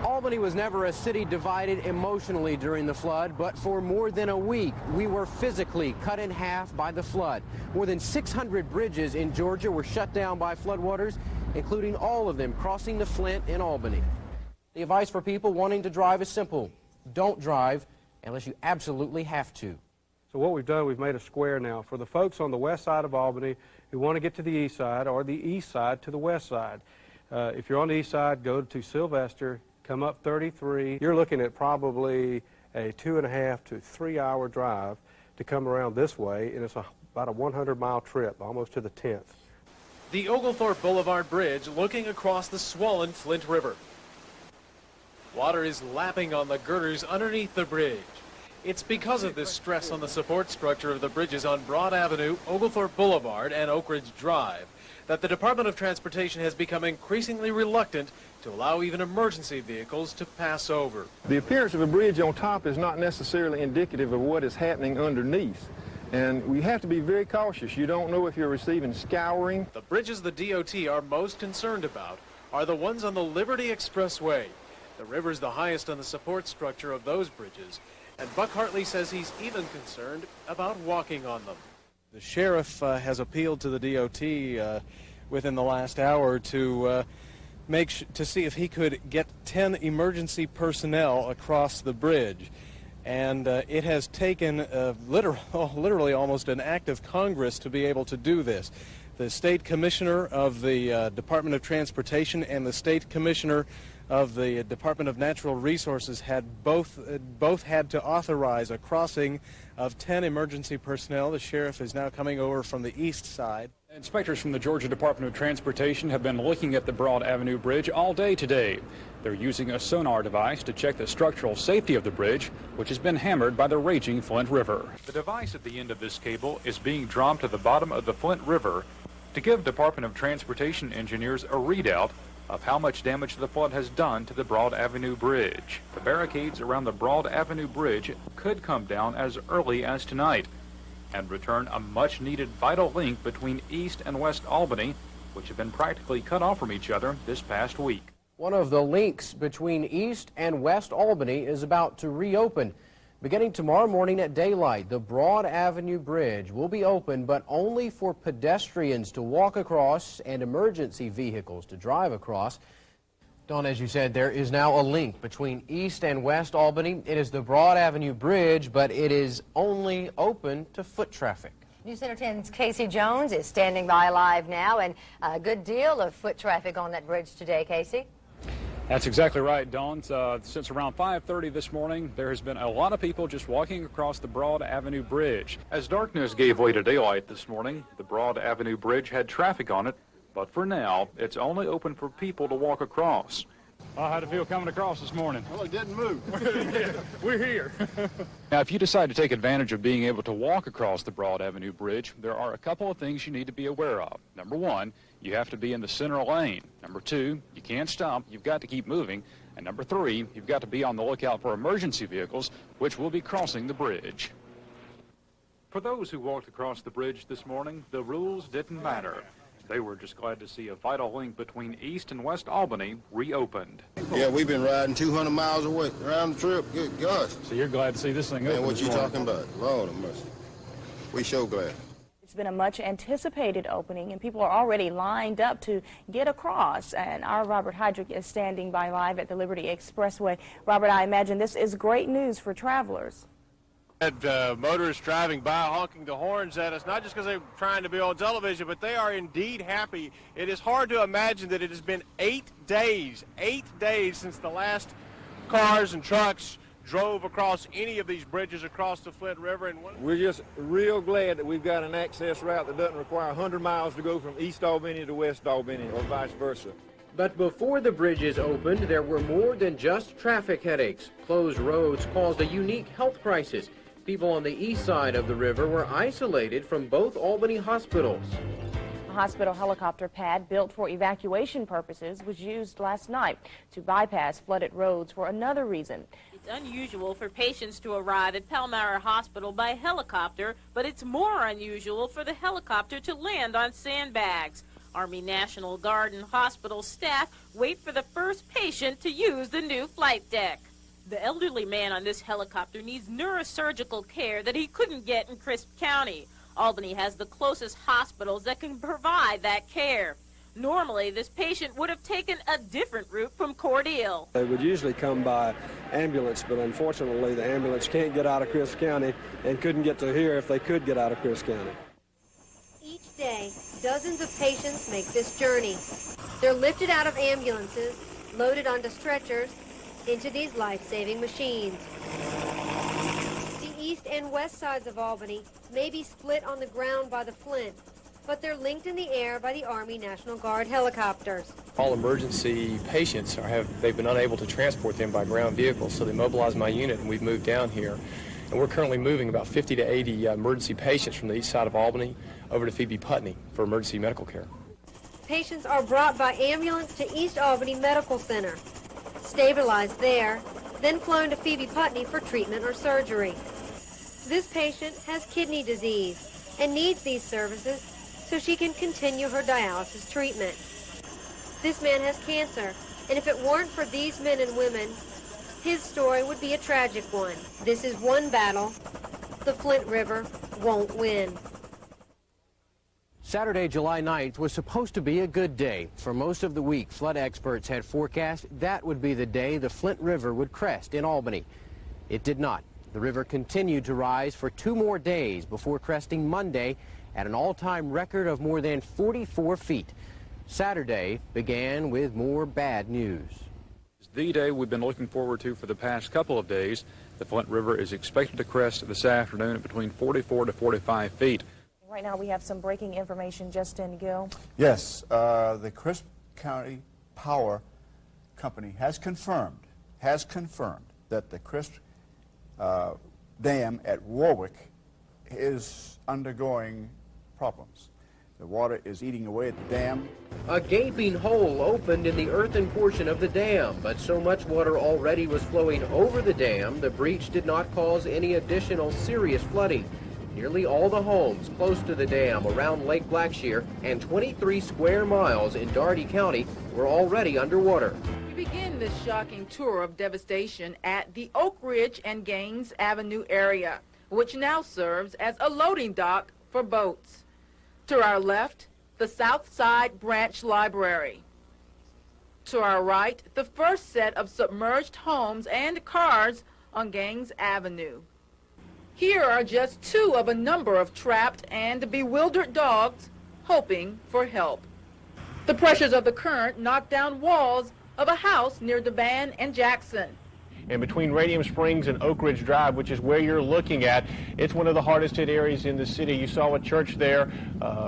Albany was never a city divided emotionally during the flood, but for more than a week, we were physically cut in half by the flood. More than 600 bridges in Georgia were shut down by floodwaters, including all of them crossing the Flint in Albany. The advice for people wanting to drive is simple. Don't drive unless you absolutely have to. So what we've done, we've made a square now for the folks on the west side of Albany who want to get to the east side, or the east side to the west side. If you're on the east side, go to Sylvester, come up 33. You're looking at probably a 2.5 to 3 hour drive to come around this way, and it's about a 100-mile trip, almost to the 10th. The Oglethorpe Boulevard Bridge looking across the swollen Flint River. Water is lapping on the girders underneath the bridge. It's because of this stress on the support structure of the bridges on Broad Avenue, Oglethorpe Boulevard, and Oak Ridge Drive that the Department of Transportation has become increasingly reluctant to allow even emergency vehicles to pass over. The appearance of a bridge on top is not necessarily indicative of what is happening underneath. And we have to be very cautious. You don't know if you're receiving scouring. The bridges the DOT are most concerned about are the ones on the Liberty Expressway. The river's the highest on the support structure of those bridges, and Buck Hartley says he's even concerned about walking on them. The sheriff has appealed to the DOT within the last hour to see if he could get 10 emergency personnel across the bridge. And it has taken literally almost an act of Congress to be able to do this. The state commissioner of the Department of Transportation and the state commissioner of the Department of Natural Resources had both had to authorize a crossing of 10 emergency personnel. The sheriff is now coming over from the east side. Inspectors from the Georgia Department of Transportation have been looking at the Broad Avenue Bridge all day today. They're using a sonar device to check the structural safety of the bridge, which has been hammered by the raging Flint River. The device at the end of this cable is being drawn to the bottom of the Flint River to give Department of Transportation engineers a readout of how much damage the flood has done to the Broad Avenue Bridge. The barricades around the Broad Avenue Bridge could come down as early as tonight and return a much-needed vital link between East and West Albany, which have been practically cut off from each other this past week. One of the links between East and West Albany is about to reopen. Beginning tomorrow morning at daylight, the Broad Avenue Bridge will be open, but only for pedestrians to walk across and emergency vehicles to drive across. Dawn, as you said, there is now a link between East and West Albany. It is the Broad Avenue Bridge, but it is only open to foot traffic. News Center 10's Casey Jones is standing by live now, and a good deal of foot traffic on that bridge today, Casey. That's exactly right, Dawn. Since around 5:30 this morning, there has been a lot of people just walking across the Broad Avenue Bridge. As darkness gave way to daylight this morning, the Broad Avenue Bridge had traffic on it, but for now, it's only open for people to walk across. How'd it feel coming across this morning? Well, it didn't move. We're here. Now, if you decide to take advantage of being able to walk across the Broad Avenue Bridge, there are a couple of things you need to be aware of. Number one, you have to be in the center lane. Number two, you can't stop. You've got to keep moving. And number three, you've got to be on the lookout for emergency vehicles, which will be crossing the bridge. For those who walked across the bridge this morning, the rules didn't matter. They were just glad to see a vital link between East and West Albany reopened. Yeah, we've been riding 200 miles away around the trip. Good gosh. So you're glad to see this thing open? Man, what you talking about? Lord have mercy. We sure glad. It's been a much anticipated opening, and people are already lined up to get across. And our Robert Hydrick is standing by live at the Liberty Expressway. Robert, I imagine this is great news for travelers. Had motorists driving by honking the horns at us, not just because they're trying to be on television, but they are indeed happy. It is hard to imagine that it has been 8 days since the last cars and trucks drove across any of these bridges across the Flint River. And we're just real glad that we've got an access route that doesn't require 100 miles to go from East Albany to West Albany or vice versa. But before the bridges opened, there were more than just traffic headaches. Closed roads caused a unique health crisis. People on the east side of the river were isolated from both Albany hospitals. A hospital helicopter pad built for evacuation purposes was used last night to bypass flooded roads for another reason. It's unusual for patients to arrive at Palmyra Hospital by helicopter, but it's more unusual for the helicopter to land on sandbags. Army National Guard and hospital staff wait for the first patient to use the new flight deck. The elderly man on this helicopter needs neurosurgical care that he couldn't get in Crisp County. Albany has the closest hospitals that can provide that care. Normally, this patient would have taken a different route from Cordele. They would usually come by ambulance, but unfortunately the ambulance can't get out of Crisp County and couldn't get to here if they could get out of Crisp County. Each day, dozens of patients make this journey. They're lifted out of ambulances, loaded onto stretchers, into these life-saving machines. The east and west sides of Albany may be split on the ground by the Flint, but they're linked in the air by the Army National Guard helicopters. All emergency patients they've been unable to transport them by ground vehicles, so they mobilized my unit and we've moved down here. And we're currently moving about 50 to 80 emergency patients from the east side of Albany over to Phoebe Putney for emergency medical care. Patients are brought by ambulance to East Albany Medical Center, stabilized there, then flown to Phoebe Putney for treatment or surgery. This patient has kidney disease and needs these services so she can continue her dialysis treatment. This man has cancer, and if it weren't for these men and women, his story would be a tragic one. This is one battle the Flint River won't win. Saturday, July 9th was supposed to be a good day. For most of the week, flood experts had forecast that would be the day the Flint River would crest in Albany. It did not. The river continued to rise for 2 more days before cresting Monday at an all-time record of more than 44 feet. Saturday began with more bad news. It's the day we've been looking forward to for the past couple of days. The Flint River is expected to crest this afternoon at between 44 to 45 feet. Right now we have some breaking information. Justin Gill. Yes, the Crisp County Power Company has confirmed that the Crisp Dam at Warwick is undergoing problems. The water is eating away at the dam. A gaping hole opened in the earthen portion of the dam, but so much water already was flowing over the dam, the breach did not cause any additional serious flooding. Nearly all the homes close to the dam around Lake Blackshear and 23 square miles in Dougherty County were already underwater. We begin this shocking tour of devastation at the Oak Ridge and Gaines Avenue area, which now serves as a loading dock for boats. To our left, the South Side Branch Library. To our right, the first set of submerged homes and cars on Gaines Avenue. Here are just 2 of a number of trapped and bewildered dogs hoping for help. The pressures of the current knocked down walls of a house near DeVan and Jackson. And between Radium Springs and Oak Ridge Drive, which is where you're looking at, it's one of the hardest hit areas in the city. You saw a church there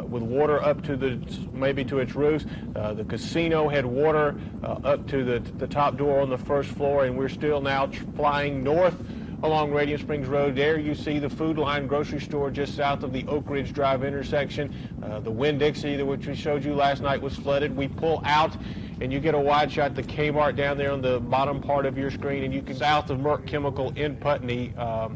with water up to maybe to its roofs. The casino had water up to the top door on the first floor, and we're still now flying north along Radium Springs Road. There you see the Food Line grocery store just south of the Oak Ridge Drive intersection. The Winn-Dixie, which we showed you last night, was flooded. We pull out and you get a wide shot, the Kmart down there on the bottom part of your screen, and you can south of Merck Chemical in Putney off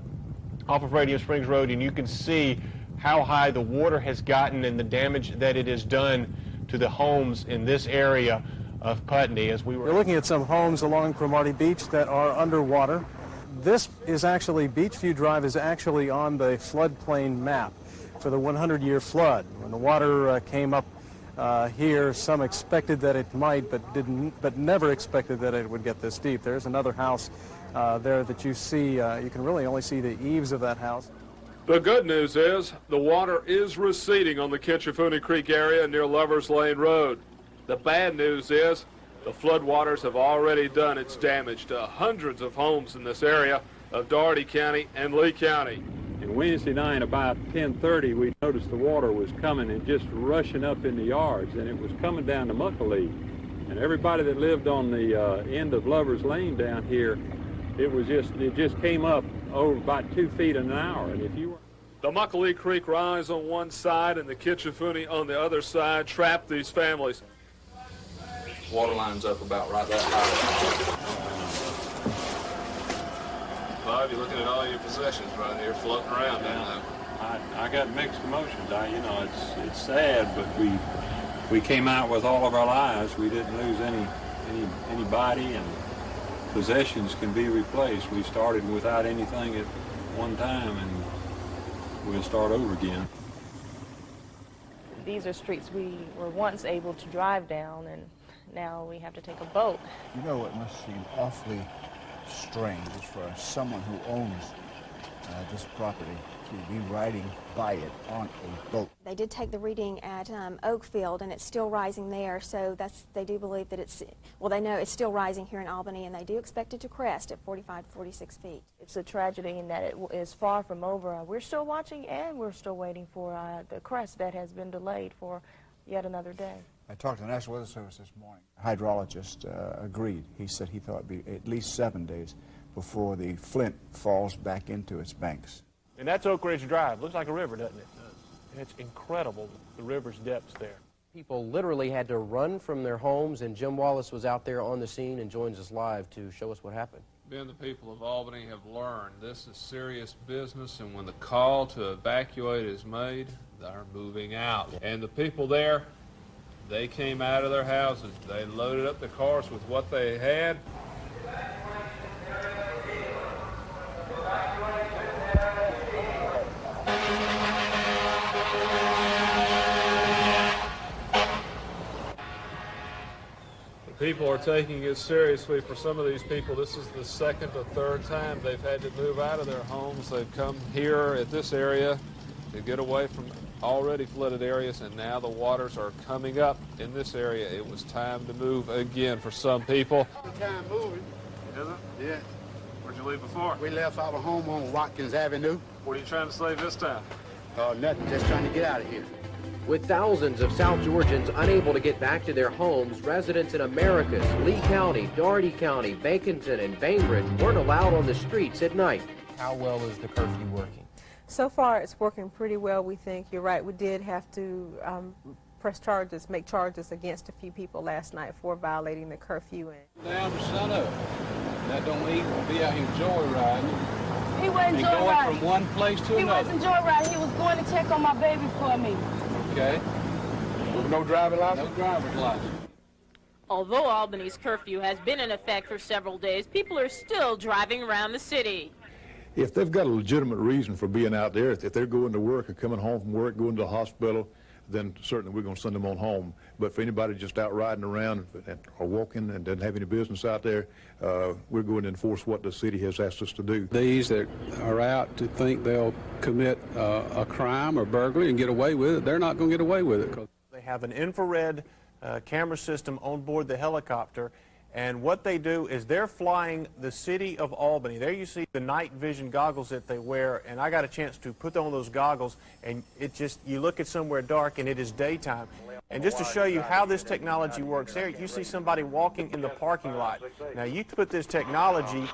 of Radium Springs Road, and you can see how high the water has gotten and the damage that it has done to the homes in this area of Putney. As we were looking at some homes along Cromartie Beach that are underwater. This is actually, Beachview Drive is actually on the floodplain map for the 100-year flood. When the water came up here, some expected that it might, but never expected that it would get this deep. There's another house there that you see. You can really only see the eaves of that house. The good news is the water is receding on the Kitchafoonie Creek area near Lovers Lane Road. The bad news is the floodwaters have already done its damage to hundreds of homes in this area of Dougherty County and Lee County. And Wednesday night about 10:30, we noticed the water was coming and just rushing up in the yards, and it was coming down to Muckalee. And everybody that lived on the end of Lovers Lane down here, it just came up over about 2 feet an hour. And if you were... The Muckalee Creek rise on one side and the Kitchafoonie on the other side trapped these families. Water line's up about right that high. Bob, you're looking at all your possessions right here floating around down there. I got mixed emotions. It's sad, but we came out with all of our lives. We didn't lose anybody, and possessions can be replaced. We started without anything at one time, and we'll start over again. These are streets we were once able to drive down, and now we have to take a boat. You know, it must seem awfully strange for someone who owns this property to be riding by it on a boat. They did take the reading at Oakfield, and it's still rising there, so they do believe that they know it's still rising here in Albany, and they do expect it to crest at 45 to 46 feet. It's a tragedy in that it is far from over. We're still watching, and we're still waiting for the crest that has been delayed for yet another day. I talked to the National Weather Service this morning. A hydrologist agreed. He said he thought it would be at least 7 days before the Flint falls back into its banks. And that's Oak Ridge Drive. Looks like a river, doesn't it? And it's incredible, the river's depths there. People literally had to run from their homes, and Jim Wallace was out there on the scene and joins us live to show us what happened. Ben, the people of Albany have learned this is serious business, and when the call to evacuate is made, they're moving out. And the people there, they came out of their houses. They loaded up the cars with what they had. People are taking it seriously. For some of these people, this is the second or third time they've had to move out of their homes. They've come here at this area to get away from already flooded areas, and now the waters are coming up in this area. It was time to move again for some people. Time moving. Is it? Yeah. Where'd you leave before? We left our home on Watkins Avenue. What are you trying to say this time? Nothing, just trying to get out of here. With thousands of South Georgians unable to get back to their homes, residents in Americus, Lee County, Dougherty County, Baconton, and Bainbridge weren't allowed on the streets at night. How well is the curfew working? So far, it's working pretty well, we think. You're right, we did have to make charges against a few people last night for violating the curfew. Down to sun up. That don't mean we'll be out here joyriding. He wasn't and going joyriding. from one place to He another. wasn't joyriding. He was going to check on my baby for me. Okay. No driving license? No driver's license. Although Albany's curfew has been in effect for several days, people are still driving around the city. If they've got a legitimate reason for being out there, if they're going to work or coming home from work, going to the hospital, then certainly we're going to send them on home. But for anybody just out riding around or walking and doesn't have any business out there, we're going to enforce what the city has asked us to do. These that are out to think they'll commit a crime or burglary and get away with it, they're not going to get away with it. They have an infrared camera system on board the helicopter, and what they do is they're flying the city of Albany. There you see the night vision goggles that they wear, and I got a chance to put on those goggles, and you look at somewhere dark and it is daytime. And just to show you how this technology works, there you see somebody walking in the parking lot. Now you put this technology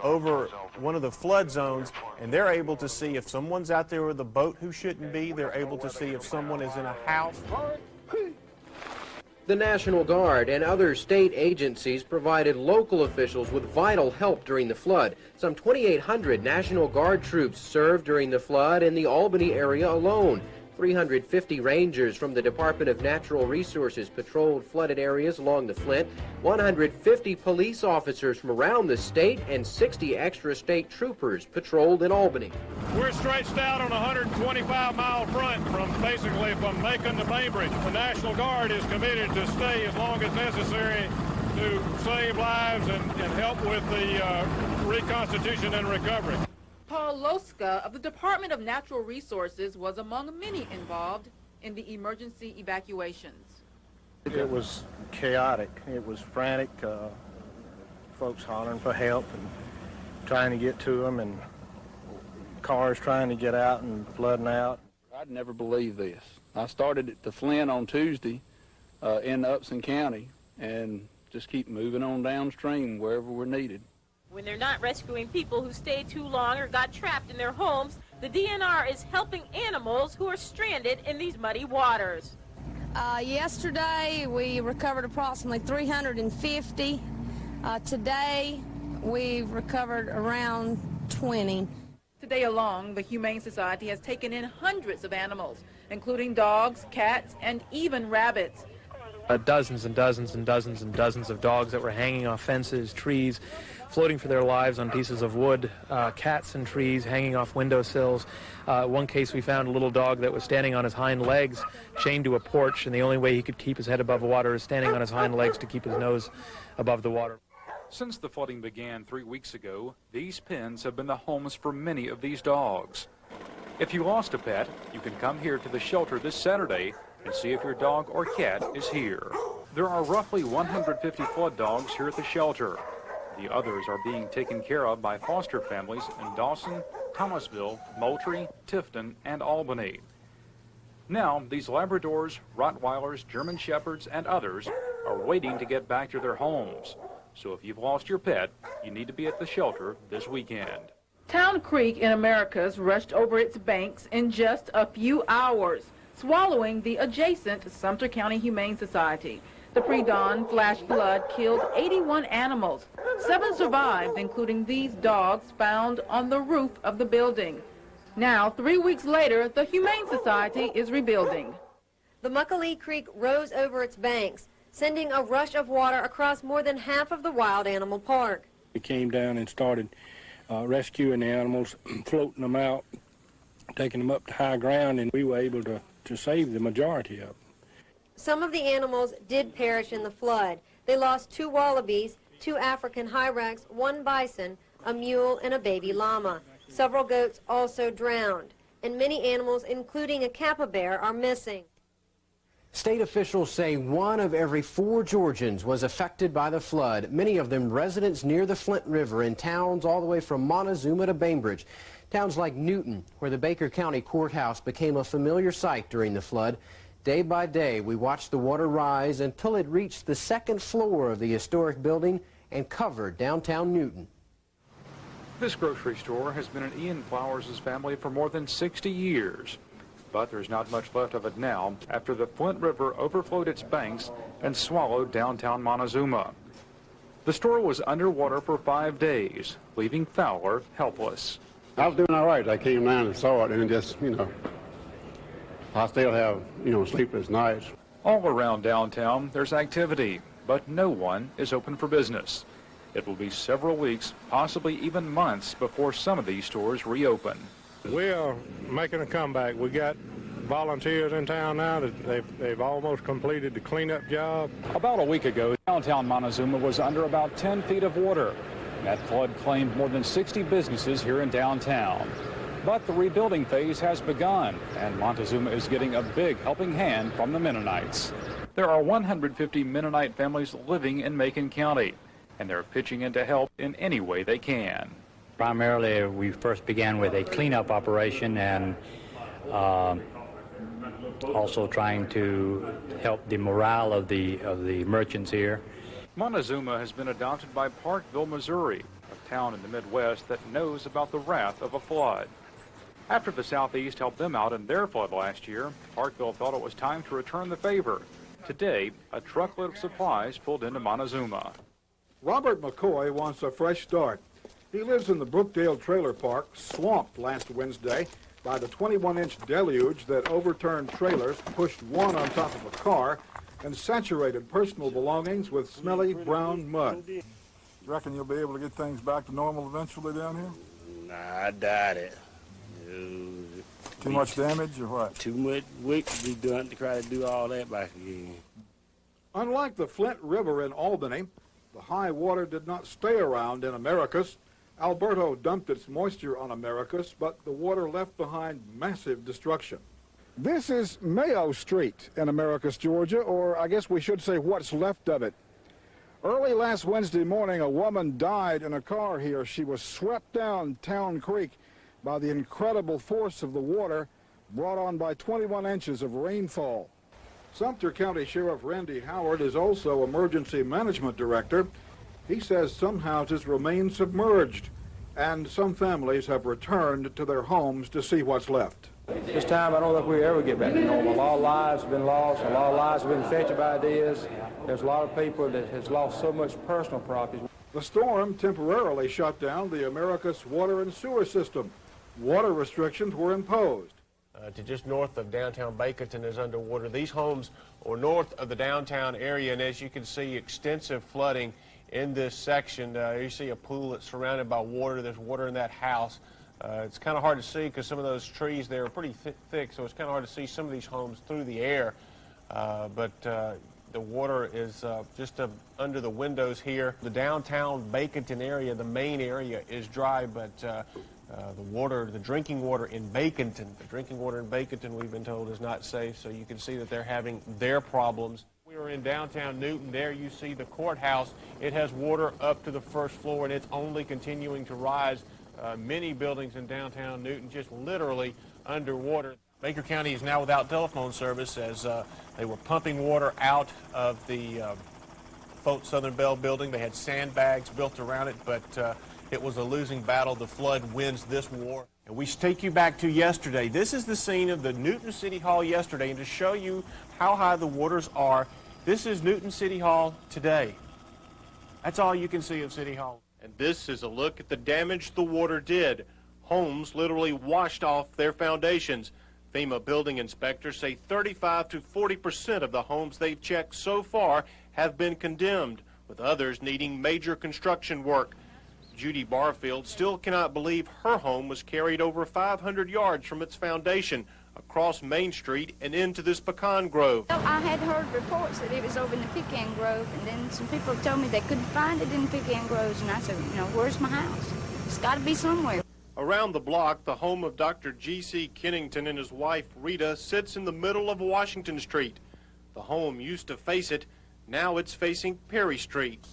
over one of the flood zones, and they're able to see if someone's out there with a boat who shouldn't be. They're able to see if someone is in a house. The National Guard and other state agencies provided local officials with vital help during the flood. Some 2,800 National Guard troops served during the flood in the Albany area alone. 350 rangers from the Department of Natural Resources patrolled flooded areas along the Flint, 150 police officers from around the state, and 60 extra state troopers patrolled in Albany. We're stretched out on a 125-mile front from Macon to Bainbridge. The National Guard is committed to stay as long as necessary to save lives and help with the reconstitution and recovery. Paul Loska of the Department of Natural Resources was among many involved in the emergency evacuations. It was chaotic. It was frantic. Folks hollering for help and trying to get to them, and cars trying to get out and flooding out. I'd never believe this. I started at the Flint on Tuesday in Upson County and just keep moving on downstream wherever we're needed. When they're not rescuing people who stayed too long or got trapped in their homes, the DNR is helping animals who are stranded in these muddy waters. Yesterday, we recovered approximately 350. Today, we've recovered around 20. Today alone, the Humane Society has taken in hundreds of animals, including dogs, cats, and even rabbits. Dozens and dozens and dozens and dozens of dogs that were hanging off fences, trees, floating for their lives on pieces of wood, cats in trees, hanging off windowsills. One case we found a little dog that was standing on his hind legs, chained to a porch, and the only way he could keep his head above water is standing on his hind legs to keep his nose above the water. Since the flooding began 3 weeks ago, these pens have been the homes for many of these dogs. If you lost a pet, you can come here to the shelter this Saturday and see if your dog or cat is here. There are roughly 150 flood dogs here at the shelter. The others are being taken care of by foster families in Dawson, Thomasville, Moultrie, Tifton, and Albany. Now, these Labradors, Rottweilers, German Shepherds, and others are waiting to get back to their homes. So if you've lost your pet, you need to be at the shelter this weekend. Town Creek in Americas rushed over its banks in just a few hours, swallowing the adjacent Sumter County Humane Society. The pre-dawn flash flood killed 81 animals. 7 survived, including these dogs found on the roof of the building. Now, 3 weeks later, the Humane Society is rebuilding. The Muckalee Creek rose over its banks, sending a rush of water across more than half of the wild animal park. We came down and started rescuing the animals, floating them out, taking them up to high ground, and we were able to save the majority of them. Some of the animals did perish in the flood. They lost 2 wallabies, 2 African hyrax, 1 bison, a mule, and a baby llama. Several goats also drowned, and many animals, including a kappa bear, are missing. State officials say 1 of every 4 Georgians was affected by the flood, many of them residents near the Flint River in towns all the way from Montezuma to Bainbridge. Towns like Newton, where the Baker County Courthouse became a familiar sight during the flood. Day by day, we watched the water rise until it reached the 2nd floor of the historic building and covered downtown Newton. This grocery store has been in Ian Flowers' family for more than 60 years. But there's not much left of it now after the Flint River overflowed its banks and swallowed downtown Montezuma. The store was underwater for 5 days, leaving Fowler helpless. I was doing all right. I came down and saw it, and just, I still have, sleepless nights. All around downtown, there's activity, but no one is open for business. It will be several weeks, possibly even months, before some of these stores reopen. We are making a comeback. We got volunteers in town now. They've almost completed the cleanup job. About a week ago, downtown Montezuma was under about 10 feet of water. That flood claimed more than 60 businesses here in downtown. But the rebuilding phase has begun, and Montezuma is getting a big helping hand from the Mennonites. There are 150 Mennonite families living in Macon County, and they're pitching in to help in any way they can. Primarily, we first began with a cleanup operation and also trying to help the morale of the merchants here. Montezuma has been adopted by Parkville, Missouri, a town in the Midwest that knows about the wrath of a flood. After the Southeast helped them out in their flood last year, Parkville thought it was time to return the favor. Today, a truckload of supplies pulled into Montezuma. Robert McCoy wants a fresh start. He lives in the Brookdale Trailer Park, swamped last Wednesday by the 21-inch deluge that overturned trailers, pushed one on top of a car, and saturated personal belongings with smelly brown mud. You reckon you'll be able to get things back to normal eventually down here? Nah, I doubt it. Too much damage or what? Too much work to be done to try to do all that back again. Unlike the Flint River in Albany, the high water did not stay around in Americus. Alberto dumped its moisture on Americus, but the water left behind massive destruction. This is Mayo Street in Americus, Georgia, or I guess we should say what's left of it. Early last Wednesday morning, a woman died in a car here. She was swept down Town Creek by the incredible force of the water brought on by 21 inches of rainfall. Sumter County Sheriff Randy Howard is also Emergency Management Director. He says some houses remain submerged, and some families have returned to their homes to see what's left. This time, I don't think we'll ever get back to normal. A lot of lives have been lost. A lot of lives have been affected by this. There's a lot of people that has lost so much personal property. The storm temporarily shut down the Americus water and sewer system. Water restrictions were imposed. to just north of downtown Baconton is underwater. These homes are north of the downtown area, and as you can see, extensive flooding in this section. You see a pool that's surrounded by water. There's water in that house. It's kind of hard to see because some of those trees there are pretty thick, so it's kind of hard to see some of these homes through the air. But the water is just under the windows here. The downtown Baconton area, the main area, is dry, but the drinking water in Baconton, we've been told, is not safe. So you can see that they're having their problems. We are in downtown Newton. There you see the courthouse. It has water up to the first floor, and it's only continuing to rise. Many buildings in downtown Newton just literally underwater. Baker County is now without telephone service as they were pumping water out of the Southern Bell building. They had sandbags built around it, but it was a losing battle. The flood wins this war. And we take you back to yesterday. This is the scene of the Newton City Hall yesterday, and to show you how high the waters are, this is Newton City Hall today. That's all you can see of City Hall. And this is a look at the damage the water did. Homes literally washed off their foundations. FEMA building inspectors say 35 to 40% of the homes they've checked so far have been condemned, with others needing major construction work. Judy Barfield still cannot believe her home was carried over 500 yards from its foundation across Main Street and into this pecan grove. Well, I had heard reports that it was over in the pecan grove, and then some people told me they couldn't find it in the pecan groves, and I said, you know, where's my house? It's got to be somewhere. Around the block, the home of Dr. G.C. Kennington and his wife, Rita, sits in the middle of Washington Street. The home used to face it. Now it's facing Perry Street.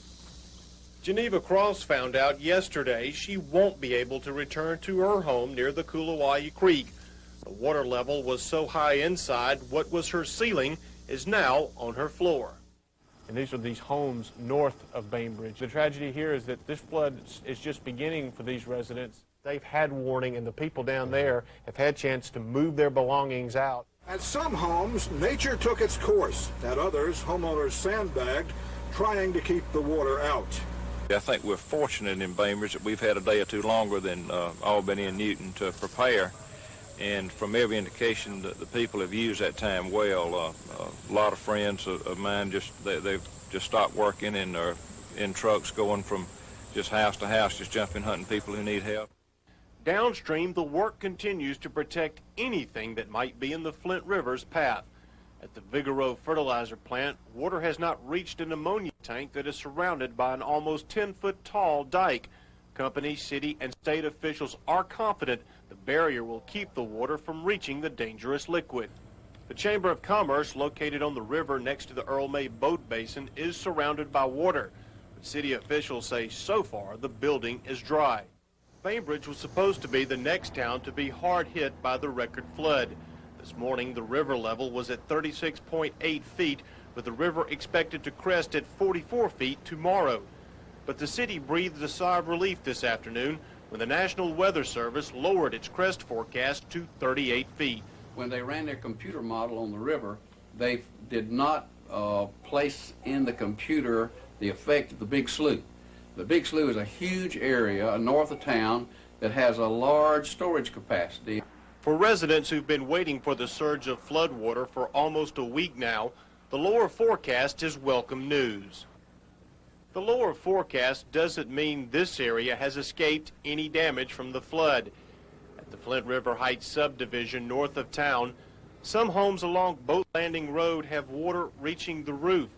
Geneva Cross found out yesterday she won't be able to return to her home near the Coolawai Creek. The water level was so high inside, what was her ceiling is now on her floor. And these are these homes north of Bainbridge. The tragedy here is that this flood is just beginning for these residents. They've had warning, and the people down there have had a chance to move their belongings out. At some homes, nature took its course. At others, homeowners sandbagged, trying to keep the water out. I think we're fortunate in Bainbridge that we've had a day or two longer than Albany and Newton to prepare. And from every indication, the people have used that time well. A lot of friends of mine, they've just stopped working and are in trucks going from just house to house, just jumping, hunting people who need help. Downstream, the work continues to protect anything that might be in the Flint River's path. At the Vigoro fertilizer plant, water has not reached an ammonia tank that is surrounded by an almost 10-foot tall dike. Company, city, and state officials are confident the barrier will keep the water from reaching the dangerous liquid. The Chamber of Commerce, located on the river next to the Earl May Boat Basin, is surrounded by water. But city officials say so far the building is dry. Bainbridge was supposed to be the next town to be hard hit by the record flood. This morning, the river level was at 36.8 feet, with the river expected to crest at 44 feet tomorrow. But the city breathed a sigh of relief this afternoon when the National Weather Service lowered its crest forecast to 38 feet. When they ran their computer model on the river, they did not place in the computer the effect of the big slough. The big slough is a huge area north of town that has a large storage capacity. For residents who've been waiting for the surge of floodwater for almost a week now, the lower forecast is welcome news. The lower forecast doesn't mean this area has escaped any damage from the flood. At the Flint River Heights subdivision north of town, some homes along Boat Landing Road have water reaching the roof.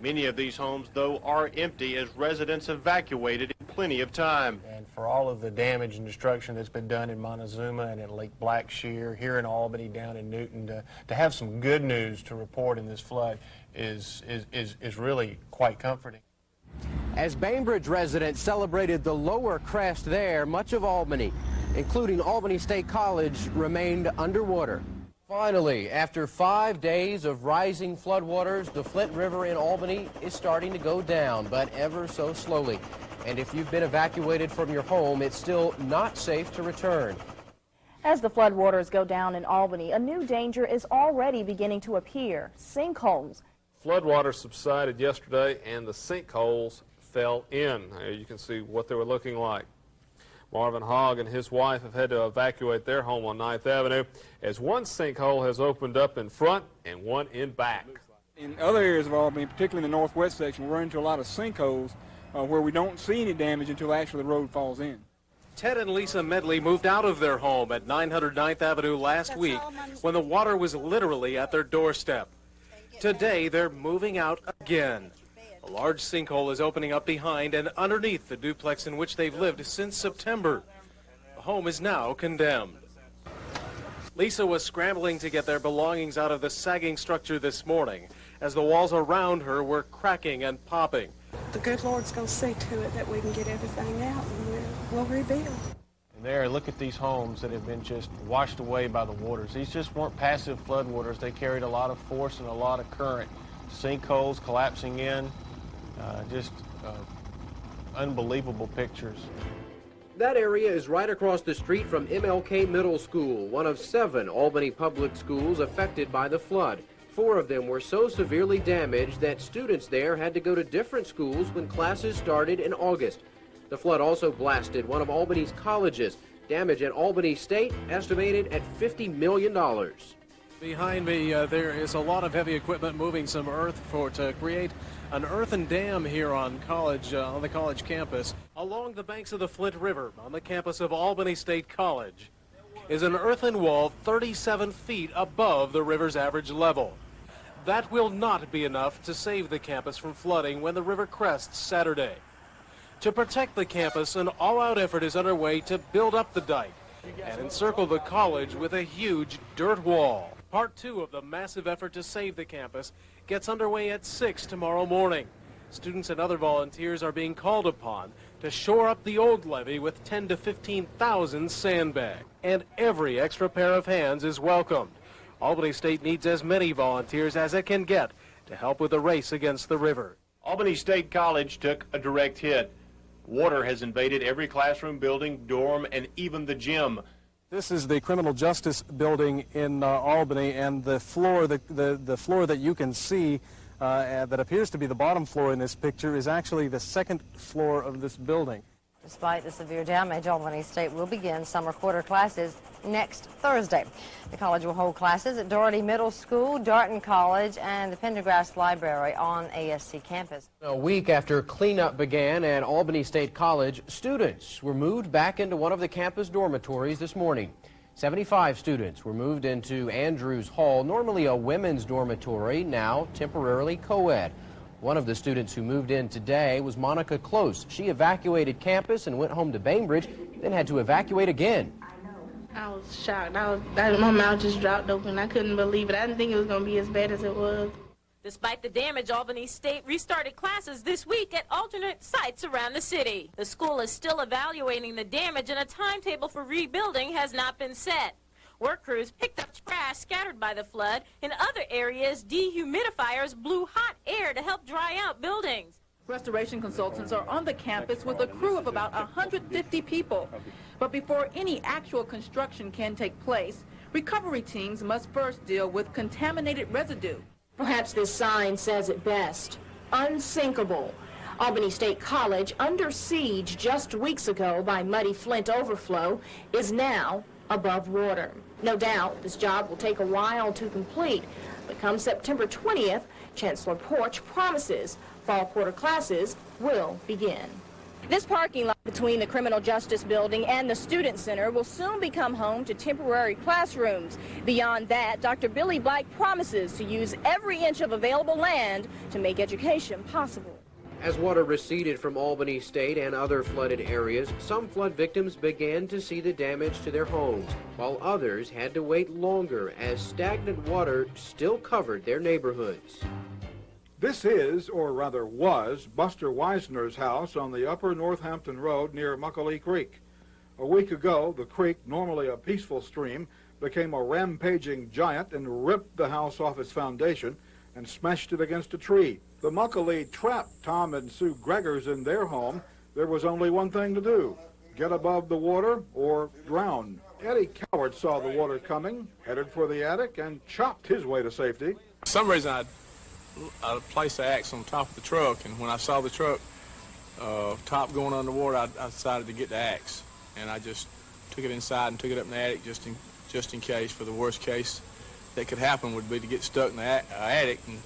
Many of these homes, though, are empty as residents evacuated in plenty of time. And for all of the damage and destruction that's been done in Montezuma and at Lake Blackshear, here in Albany, down in Newton, to have some good news to report in this flood is really quite comforting. As Bainbridge residents celebrated the lower crest there, much of Albany, including Albany State College, remained underwater. Finally, after 5 days of rising floodwaters, the Flint River in Albany is starting to go down, but ever so slowly. And if you've been evacuated from your home, it's still not safe to return. As the floodwaters go down in Albany, a new danger is already beginning to appear: sinkholes. Floodwaters subsided yesterday and the sinkholes fell in. You can see what they were looking like. Marvin Hogg and his wife have had to evacuate their home on 9th Avenue as one sinkhole has opened up in front and one in back. In other areas of Albany, particularly in the northwest section, we're into a lot of sinkholes where we don't see any damage until actually the road falls in. Ted and Lisa Medley moved out of their home at 900 9th Avenue last week when the water was literally at their doorstep. Today, they're moving out again. A large sinkhole is opening up behind and underneath the duplex in which they've lived since September. The home is now condemned. Lisa was scrambling to get their belongings out of the sagging structure this morning as the walls around her were cracking and popping. The good Lord's going to see to it that we can get everything out and we'll rebuild. And there, look at these homes that have been just washed away by the waters. These just weren't passive floodwaters. They carried a lot of force and a lot of current. Sinkholes collapsing in, unbelievable pictures. That area is right across the street from MLK Middle School, one of 7 Albany public schools affected by the flood. 4 of them were so severely damaged that students there had to go to different schools when classes started in August. The flood also blasted one of Albany's colleges. Damage at Albany State estimated at $50 million. Behind me, there is a lot of heavy equipment moving some earth to create an earthen dam here on the college campus. Along the banks of the Flint River on the campus of Albany State College is an earthen wall 37 feet above the river's average level. That will not be enough to save the campus from flooding when the river crests Saturday. To protect the campus, an all-out effort is underway to build up the dike and encircle the college with a huge dirt wall. Part 2 of the massive effort to save the campus gets underway at 6 tomorrow morning. Students and other volunteers are being called upon to shore up the old levee with 10 to 15,000 sandbags. And every extra pair of hands is welcomed. Albany State needs as many volunteers as it can get to help with the race against the river. Albany State College took a direct hit. Water has invaded every classroom, building, dorm, and even the gym. This is the criminal justice building in Albany, and the floor, the floor that you can see that appears to be the bottom floor in this picture is actually the 2nd floor of this building. Despite the severe damage, Albany State will begin summer quarter classes next Thursday. The college will hold classes at Doherty Middle School, Darton College, and the Pendergrass Library on ASC campus. A week after cleanup began at Albany State College, students were moved back into one of the campus dormitories this morning. 75 students were moved into Andrews Hall, normally a women's dormitory, now temporarily co-ed. One of the students who moved in today was Monica Close. She evacuated campus and went home to Bainbridge, then had to evacuate again. I was shocked. My mouth just dropped open. I couldn't believe it. I didn't think it was going to be as bad as it was. Despite the damage, Albany State restarted classes this week at alternate sites around the city. The school is still evaluating the damage, and a timetable for rebuilding has not been set. Work crews picked up trash scattered by the flood. In other areas, dehumidifiers blew hot air to help dry out buildings. Restoration consultants are on the campus with a crew of about 150 people. But before any actual construction can take place, recovery teams must first deal with contaminated residue. Perhaps this sign says it best: unsinkable. Albany State College, under siege just weeks ago by muddy Flint overflow, is now above water. No doubt this job will take a while to complete, but come September 20th, Chancellor Porch promises fall quarter classes will begin. This parking lot between the Criminal Justice Building and the Student Center will soon become home to temporary classrooms. Beyond that, Dr. Billy Black promises to use every inch of available land to make education possible. As water receded from Albany State and other flooded areas, some flood victims began to see the damage to their homes, while others had to wait longer as stagnant water still covered their neighborhoods. This is, or rather was, Buster Weisner's house on the upper Northampton Road near Muckalee Creek. A week ago, the creek, normally a peaceful stream, became a rampaging giant and ripped the house off its foundation and smashed it against a tree. The Muckalee trapped Tom and Sue Gregors in their home. There was only one thing to do: get above the water or drown. Eddie Coward saw the water coming, headed for the attic, and chopped his way to safety. For some reason, I placed the axe on top of the truck, and when I saw the truck top going underwater, I decided to get the axe. and I just took it inside and took it up in the attic just in case. For the worst case that could happen would be to get stuck in the attic, and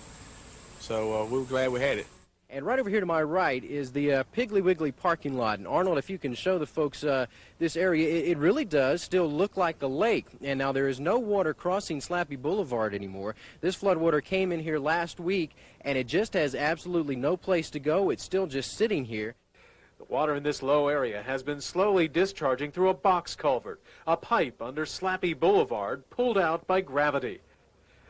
so we were glad we had it. And right over here to my right is the Piggly Wiggly parking lot. And Arnold, if you can show the folks this area, it really does still look like a lake. And now there is no water crossing Slappy Boulevard anymore. This floodwater came in here last week, and it just has absolutely no place to go. It's still just sitting here. The water in this low area has been slowly discharging through a box culvert, a pipe under Slappy Boulevard pulled out by gravity.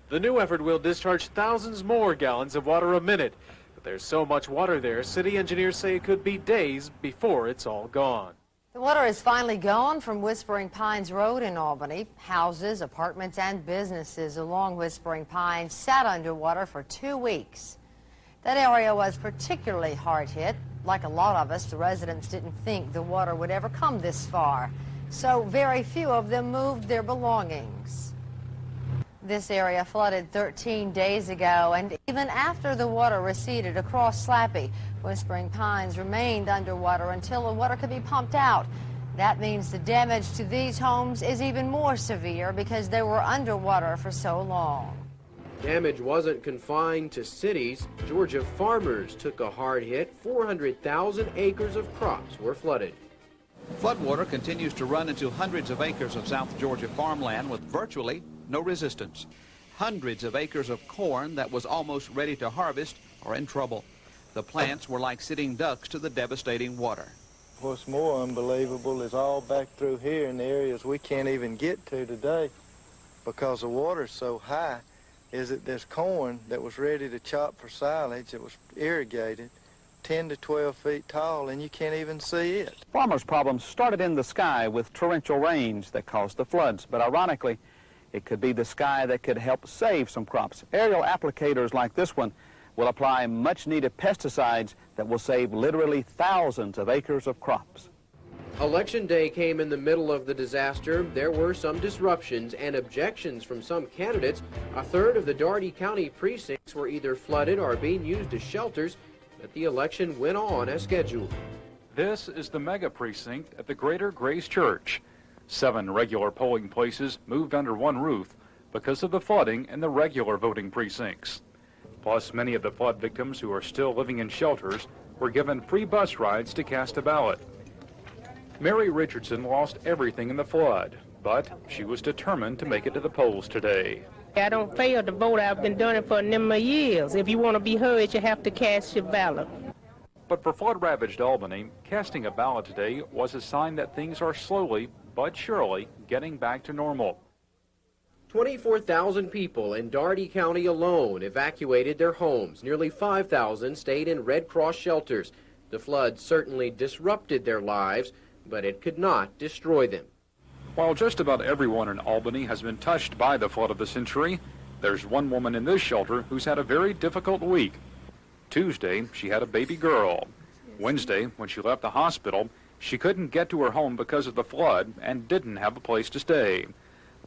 The new effort will discharge thousands more gallons of water a minute. But there's so much water there, city engineers say it could be days before it's all gone. The water is finally gone from Whispering Pines Road in Albany. Houses, apartments, and businesses along Whispering Pines sat underwater for 2 weeks. That area was particularly hard hit. Like a lot of us, the residents didn't think the water would ever come this far, so very few of them moved their belongings. This area flooded 13 days ago, and even after the water receded across Slappy, Whispering Pines remained underwater until the water could be pumped out. That means the damage to these homes is even more severe because they were underwater for so long. Damage wasn't confined to cities. Georgia farmers took a hard hit. 400,000 acres of crops were flooded. Floodwater continues to run into hundreds of acres of South Georgia farmland with virtually no resistance. Hundreds of acres of corn that was almost ready to harvest are in trouble. The plants were like sitting ducks to the devastating water. What's more unbelievable is all back through here in the areas we can't even get to today because the water's so high, is that this corn that was ready to chop for silage, that was irrigated, 10 to 12 feet tall, and you can't even see it. Farmers' problems started in the sky with torrential rains that caused the floods, but ironically, it could be the sky that could help save some crops. Aerial applicators like this one will apply much-needed pesticides that will save literally thousands of acres of crops. Election day came in the middle of the disaster. There were some disruptions and objections from some candidates. A third of the Dougherty County precincts were either flooded or being used as shelters, but the election went on as scheduled. This is the mega precinct at the Greater Grace Church. 7 regular polling places moved under one roof because of the flooding in the regular voting precincts. Plus, many of the flood victims who are still living in shelters were given free bus rides to cast a ballot. Mary Richardson lost everything in the flood, but she was determined to make it to the polls today. I don't fail to vote. I've been doing it for a number of years. If you want to be heard, you have to cast your ballot. But for flood-ravaged Albany, casting a ballot today was a sign that things are slowly but surely getting back to normal. 24,000 people in Dougherty County alone evacuated their homes. Nearly 5,000 stayed in Red Cross shelters. The flood certainly disrupted their lives, but it could not destroy them. While just about everyone in Albany has been touched by the flood of the century, there's one woman in this shelter who's had a very difficult week. Tuesday, she had a baby girl. Wednesday, when she left the hospital, she couldn't get to her home because of the flood and didn't have a place to stay.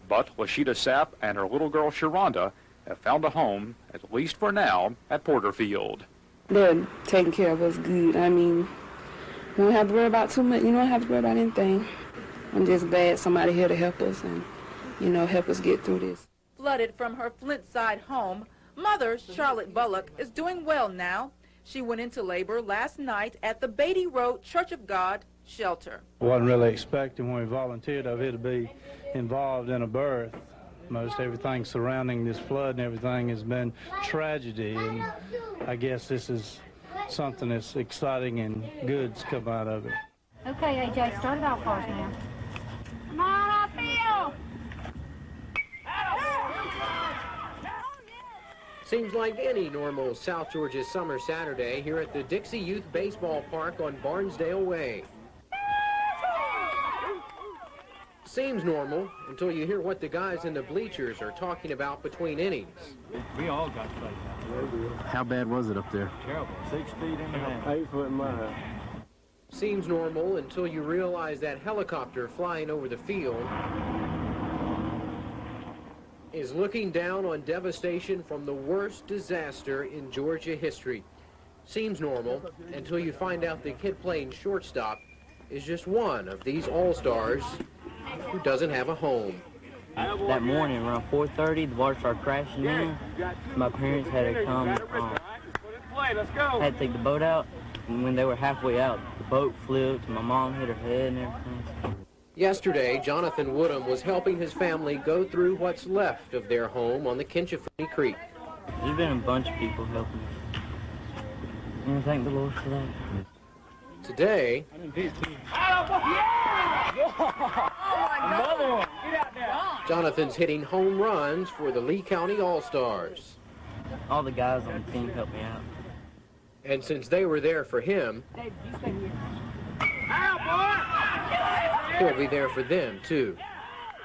But Lashita Sapp and her little girl Sharonda have found a home, at least for now, at Porterfield. They're taking care of us good. I mean, we don't have to worry about too much. You don't have to worry about anything. I'm just glad somebody here to help us and, help us get through this. Flooded from her Flintside home, mother Charlotte Bullock is doing well now. She went into labor last night at the Beatty Road Church of God shelter. Wasn't really expecting when we volunteered of it to be involved in a birth. Most everything surrounding this flood and everything has been tragedy, and I guess this is something that's exciting and good's come out of it. Okay, AJ, start it out for us now. Come on, upfield! Seems like any normal South Georgia summer Saturday here at the Dixie Youth Baseball Park on Barnesdale Way. Seems normal until you hear what the guys in the bleachers are talking about between innings. We all got played. How bad was it up there? Terrible. 6 feet in the half. 8 foot in my half. Seems normal until you realize that helicopter flying over the field is looking down on devastation from the worst disaster in Georgia history. Seems normal until you find out the kid playing shortstop is just one of these all-stars who doesn't have a home. That morning around 4:30, the water started crashing in. My parents had to come, had to take the boat out, and when they were halfway out, the boat flipped, and my mom hit her head and everything. Yesterday, Jonathan Woodham was helping his family go through what's left of their home on the Kinchafuni Creek. There's been a bunch of people helping us, and I thank the Lord for that. Today, Jonathan's hitting home runs for the Lee County All-Stars. All the guys on the team helped me out. And since they were there for him, he'll be there for them, too.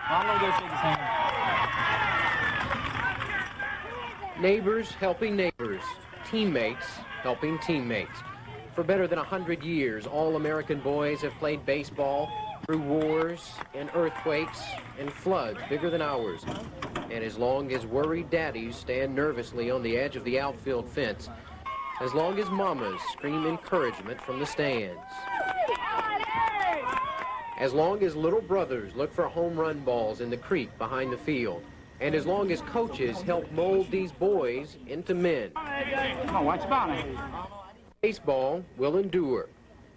I'm going to go shake his hand. Neighbors helping neighbors, teammates helping teammates. For better than 100 years, all-American boys have played baseball through wars and earthquakes and floods bigger than ours. And as long as worried daddies stand nervously on the edge of the outfield fence, as long as mamas scream encouragement from the stands, as long as little brothers look for home run balls in the creek behind the field, and as long as coaches help mold these boys into men, baseball will endure.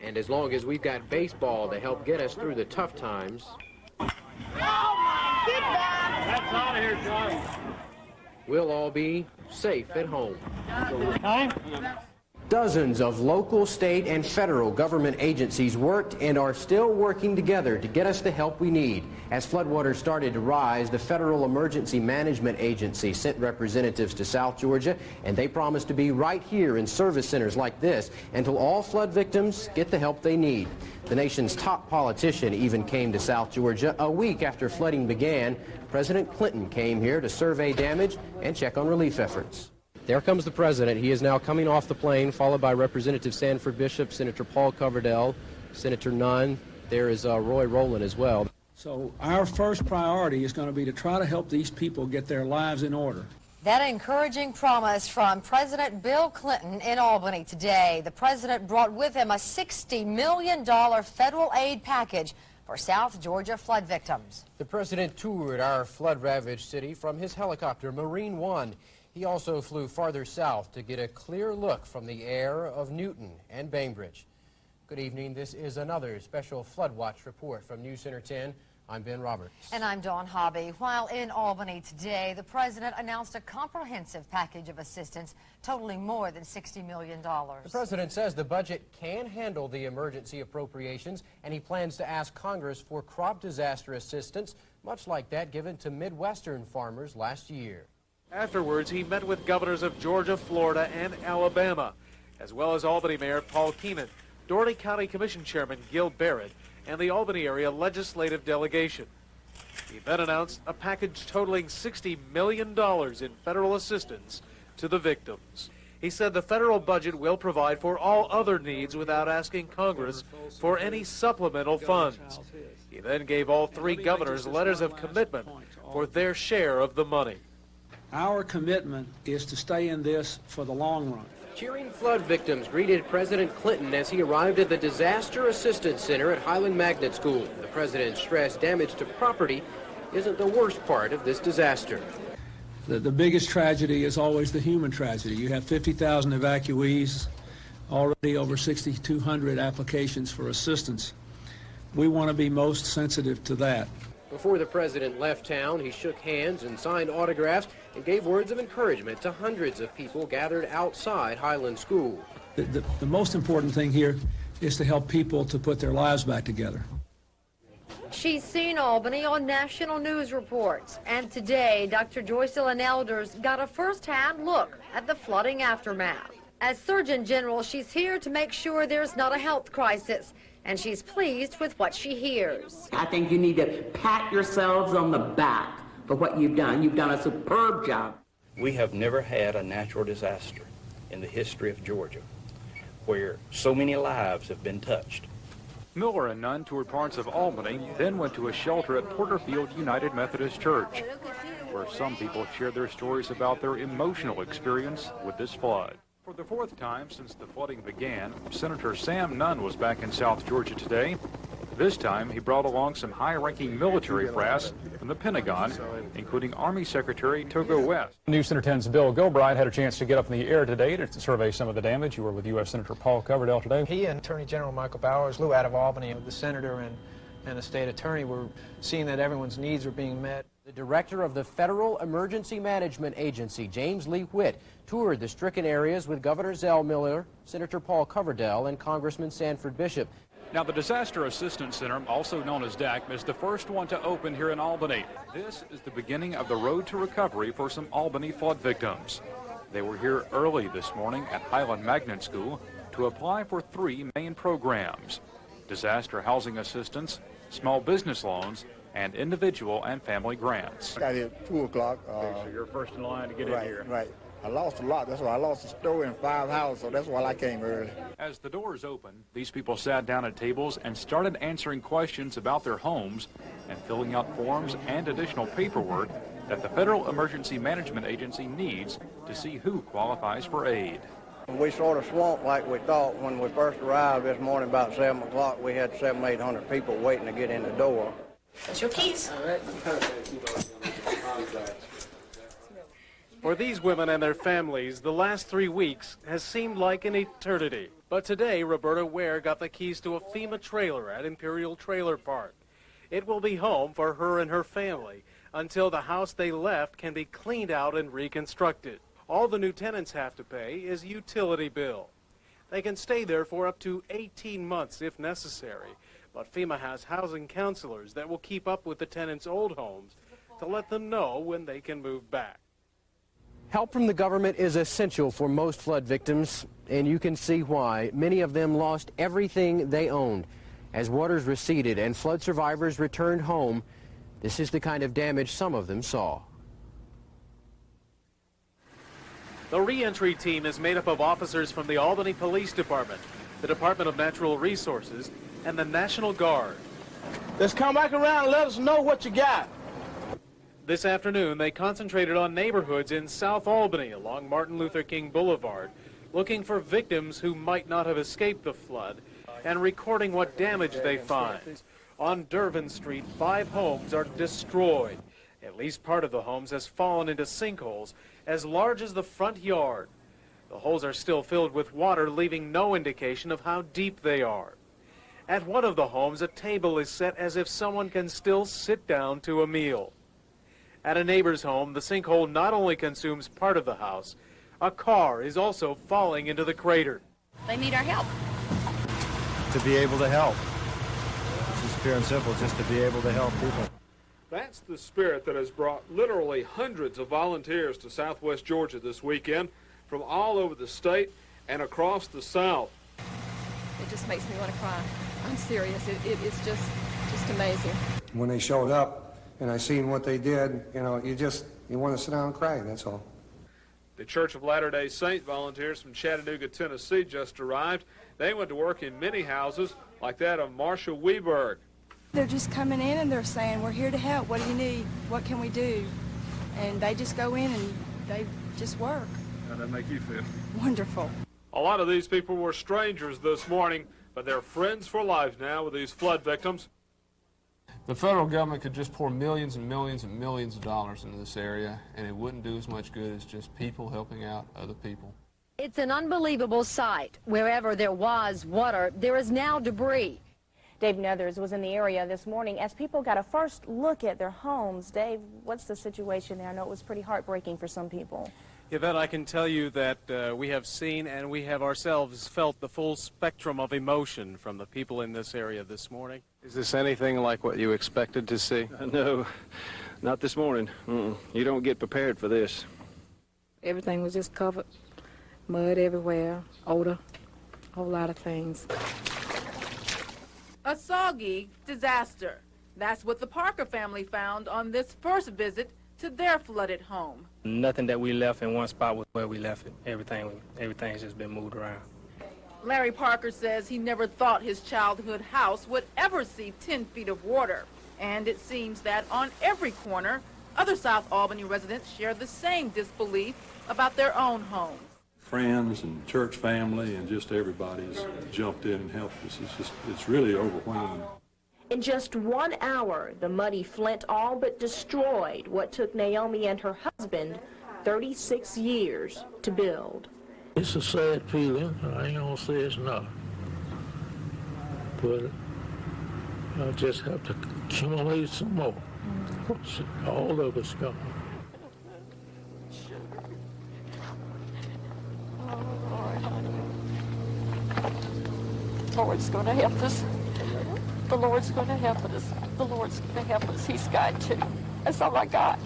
And as long as we've got baseball to help get us through the tough times, we'll all be safe at home. Dozens of local, state, and federal government agencies worked and are still working together to get us the help we need. As floodwaters started to rise, the Federal Emergency Management Agency sent representatives to South Georgia, and they promised to be right here in service centers like this until all flood victims get the help they need. The nation's top politician even came to South Georgia a week after flooding began. President Clinton came here to survey damage and check on relief efforts. There comes the president. He is now coming off the plane, followed by Representative Sanford Bishop, Senator Paul Coverdell, Senator Nunn. There is Roy Rowland as well. So our first priority is going to be to try to help these people get their lives in order. That encouraging promise from President Bill Clinton in Albany today. The president brought with him a $60 million federal aid package for South Georgia flood victims. The president toured our flood-ravaged city from his helicopter, Marine One. He also flew farther south to get a clear look from the air of Newton and Bainbridge. Good evening. This is another special Floodwatch report from News Center 10. I'm Ben Roberts. And I'm Dawn Hobby. While in Albany today, the president announced a comprehensive package of assistance totaling more than $60 million. The president says the budget can handle the emergency appropriations, and he plans to ask Congress for crop disaster assistance, much like that given to Midwestern farmers last year. Afterwards, he met with governors of Georgia, Florida, and Alabama, as well as Albany Mayor Paul Keenan, Dougherty County Commission Chairman Gil Barrett, and the Albany area legislative delegation. He then announced a package totaling $60 million in federal assistance to the victims. He said the federal budget will provide for all other needs without asking Congress for any supplemental funds. He then gave all three governors letters of commitment for their share of the money. Our commitment is to stay in this for the long run. Cheering flood victims greeted President Clinton as he arrived at the Disaster Assistance Center at Highland Magnet School. The president stressed damage to property isn't the worst part of this disaster. The biggest tragedy is always the human tragedy. You have 50,000 evacuees, already over 6,200 applications for assistance. We want to be most sensitive to that. Before the president left town, he shook hands and signed autographs and gave words of encouragement to hundreds of people gathered outside Highland School. The most important thing here is to help people to put their lives back together. She's seen Albany on national news reports, and today Dr. Joycelyn Elders got a first-hand look at the flooding aftermath. As Surgeon General, she's here to make sure there's not a health crisis, and she's pleased with what she hears. I think you need to pat yourselves on the back for what you've done. You've done a superb job. We have never had a natural disaster in the history of Georgia where so many lives have been touched. Miller and Nunn toured parts of Albany, then went to a shelter at Porterfield United Methodist Church, where some people shared their stories about their emotional experience with this flood. For the fourth time since the flooding began, Senator Sam Nunn was back in South Georgia today. This time, he brought along some high-ranking military brass from the Pentagon, including Army Secretary Togo West. News Center 10's Bill Gilbride had a chance to get up in the air today to survey some of the damage. You were with U.S. Senator Paul Coverdell today. He and Attorney General Michael Bowers flew out of Albany. The senator and the state attorney were seeing that everyone's needs were being met. The director of the Federal Emergency Management Agency, James Lee Witt, toured the stricken areas with Governor Zell Miller, Senator Paul Coverdell, and Congressman Sanford Bishop. Now, the Disaster Assistance Center, also known as DAC, is the first one to open here in Albany. This is the beginning of the road to recovery for some Albany flood victims. They were here early this morning at Highland Magnet School to apply for 3 main programs: disaster housing assistance, small business loans, and individual and family grants. Got here at 2 o'clock. Okay, so you're first in line to get in here. Right. I lost a lot. That's why I lost a store and 5 houses, so that's why I came early. As the doors opened, these people sat down at tables and started answering questions about their homes and filling out forms and additional paperwork that the Federal Emergency Management Agency needs to see who qualifies for aid. We sort of swamped like we thought when we first arrived this morning about 7 o'clock. We had 700-800 people waiting to get in the door. That's your keys. All right. For these women and their families, the last 3 weeks has seemed like an eternity. But today, Roberta Ware got the keys to a FEMA trailer at Imperial Trailer Park. It will be home for her and her family until the house they left can be cleaned out and reconstructed. All the new tenants have to pay is utility bill. They can stay there for up to 18 months if necessary, but FEMA has housing counselors that will keep up with the tenants' old homes to let them know when they can move back. Help from the government is essential for most flood victims, and you can see why. Many of them lost everything they owned. As waters receded and flood survivors returned home, this is the kind of damage some of them saw. The reentry team is made up of officers from the Albany Police Department, the Department of Natural Resources, and the National Guard. Let's come back around and let us know what you got. This afternoon, they concentrated on neighborhoods in South Albany along Martin Luther King Boulevard, looking for victims who might not have escaped the flood and recording what damage they find. On Dervin Street, 5 homes are destroyed. At least part of the homes has fallen into sinkholes as large as the front yard. The holes are still filled with water, leaving no indication of how deep they are. At one of the homes, a table is set as if someone can still sit down to a meal. At a neighbor's home, the sinkhole not only consumes part of the house, a car is also falling into the crater. They need our help. To be able to help. It's just pure and simple, just to be able to help people. That's the spirit that has brought literally hundreds of volunteers to Southwest Georgia this weekend from all over the state and across the South. It just makes me want to cry. I'm serious. It is just amazing. When they showed up and I seen what they did, you know, you want to sit down and cry, that's all. The Church of Latter-day Saint volunteers from Chattanooga, Tennessee just arrived. They went to work in many houses like that of Marcia Weberg. They're just coming in and they're saying, we're here to help. What do you need? What can we do? And they just go in and they just work. How does that make you feel? Wonderful. A lot of these people were strangers this morning, but they're friends for life now with these flood victims. The federal government could just pour millions and millions and millions of dollars into this area, and it wouldn't do as much good as just people helping out other people. It's an unbelievable sight. Wherever there was water, there is now debris. Dave Nethers was in the area this morning as people got a first look at their homes. Dave, what's the situation there? I know it was pretty heartbreaking for some people. Yvette, I can tell you that we have seen and we have ourselves felt the full spectrum of emotion from the people in this area this morning. Is this anything like what you expected to see? No, not this morning. You don't get prepared for this. Everything was just covered, mud everywhere, odor, a whole lot of things. A soggy disaster. That's what the Parker family found on this first visit to their flooded home. Nothing that we left in one spot was where we left it. Everything's just been moved around. Larry Parker says he never thought his childhood house would ever see 10 feet of water. And it seems that on every corner, other South Albany residents share the same disbelief about their own homes. Friends and church family and just everybody's jumped in and helped us. It's really overwhelming. In just 1 hour, the muddy Flint all but destroyed what took Naomi and her husband 36 years to build. It's a sad feeling. I ain't gonna say it's not. But I just have to accumulate some more. All of us gone. The Lord's going to help us. The Lord's going to help us. The Lord's going to help us. He's got to. That's all I got.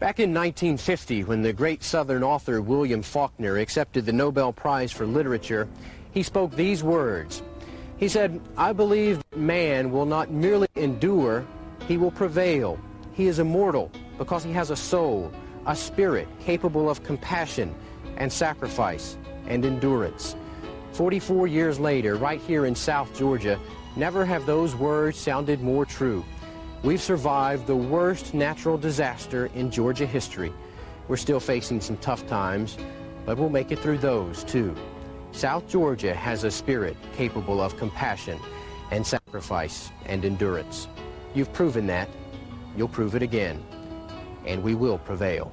Back in 1950, when the great Southern author William Faulkner accepted the Nobel Prize for Literature, he spoke these words. He said, "I believe man will not merely endure, he will prevail. He is immortal because he has a soul, a spirit capable of compassion and sacrifice and endurance." 44 years later, right here in South Georgia, never have those words sounded more true. We've survived the worst natural disaster in Georgia history. We're still facing some tough times, but we'll make it through those too. South Georgia has a spirit capable of compassion and sacrifice and endurance. You've proven that. You'll prove it again. And we will prevail.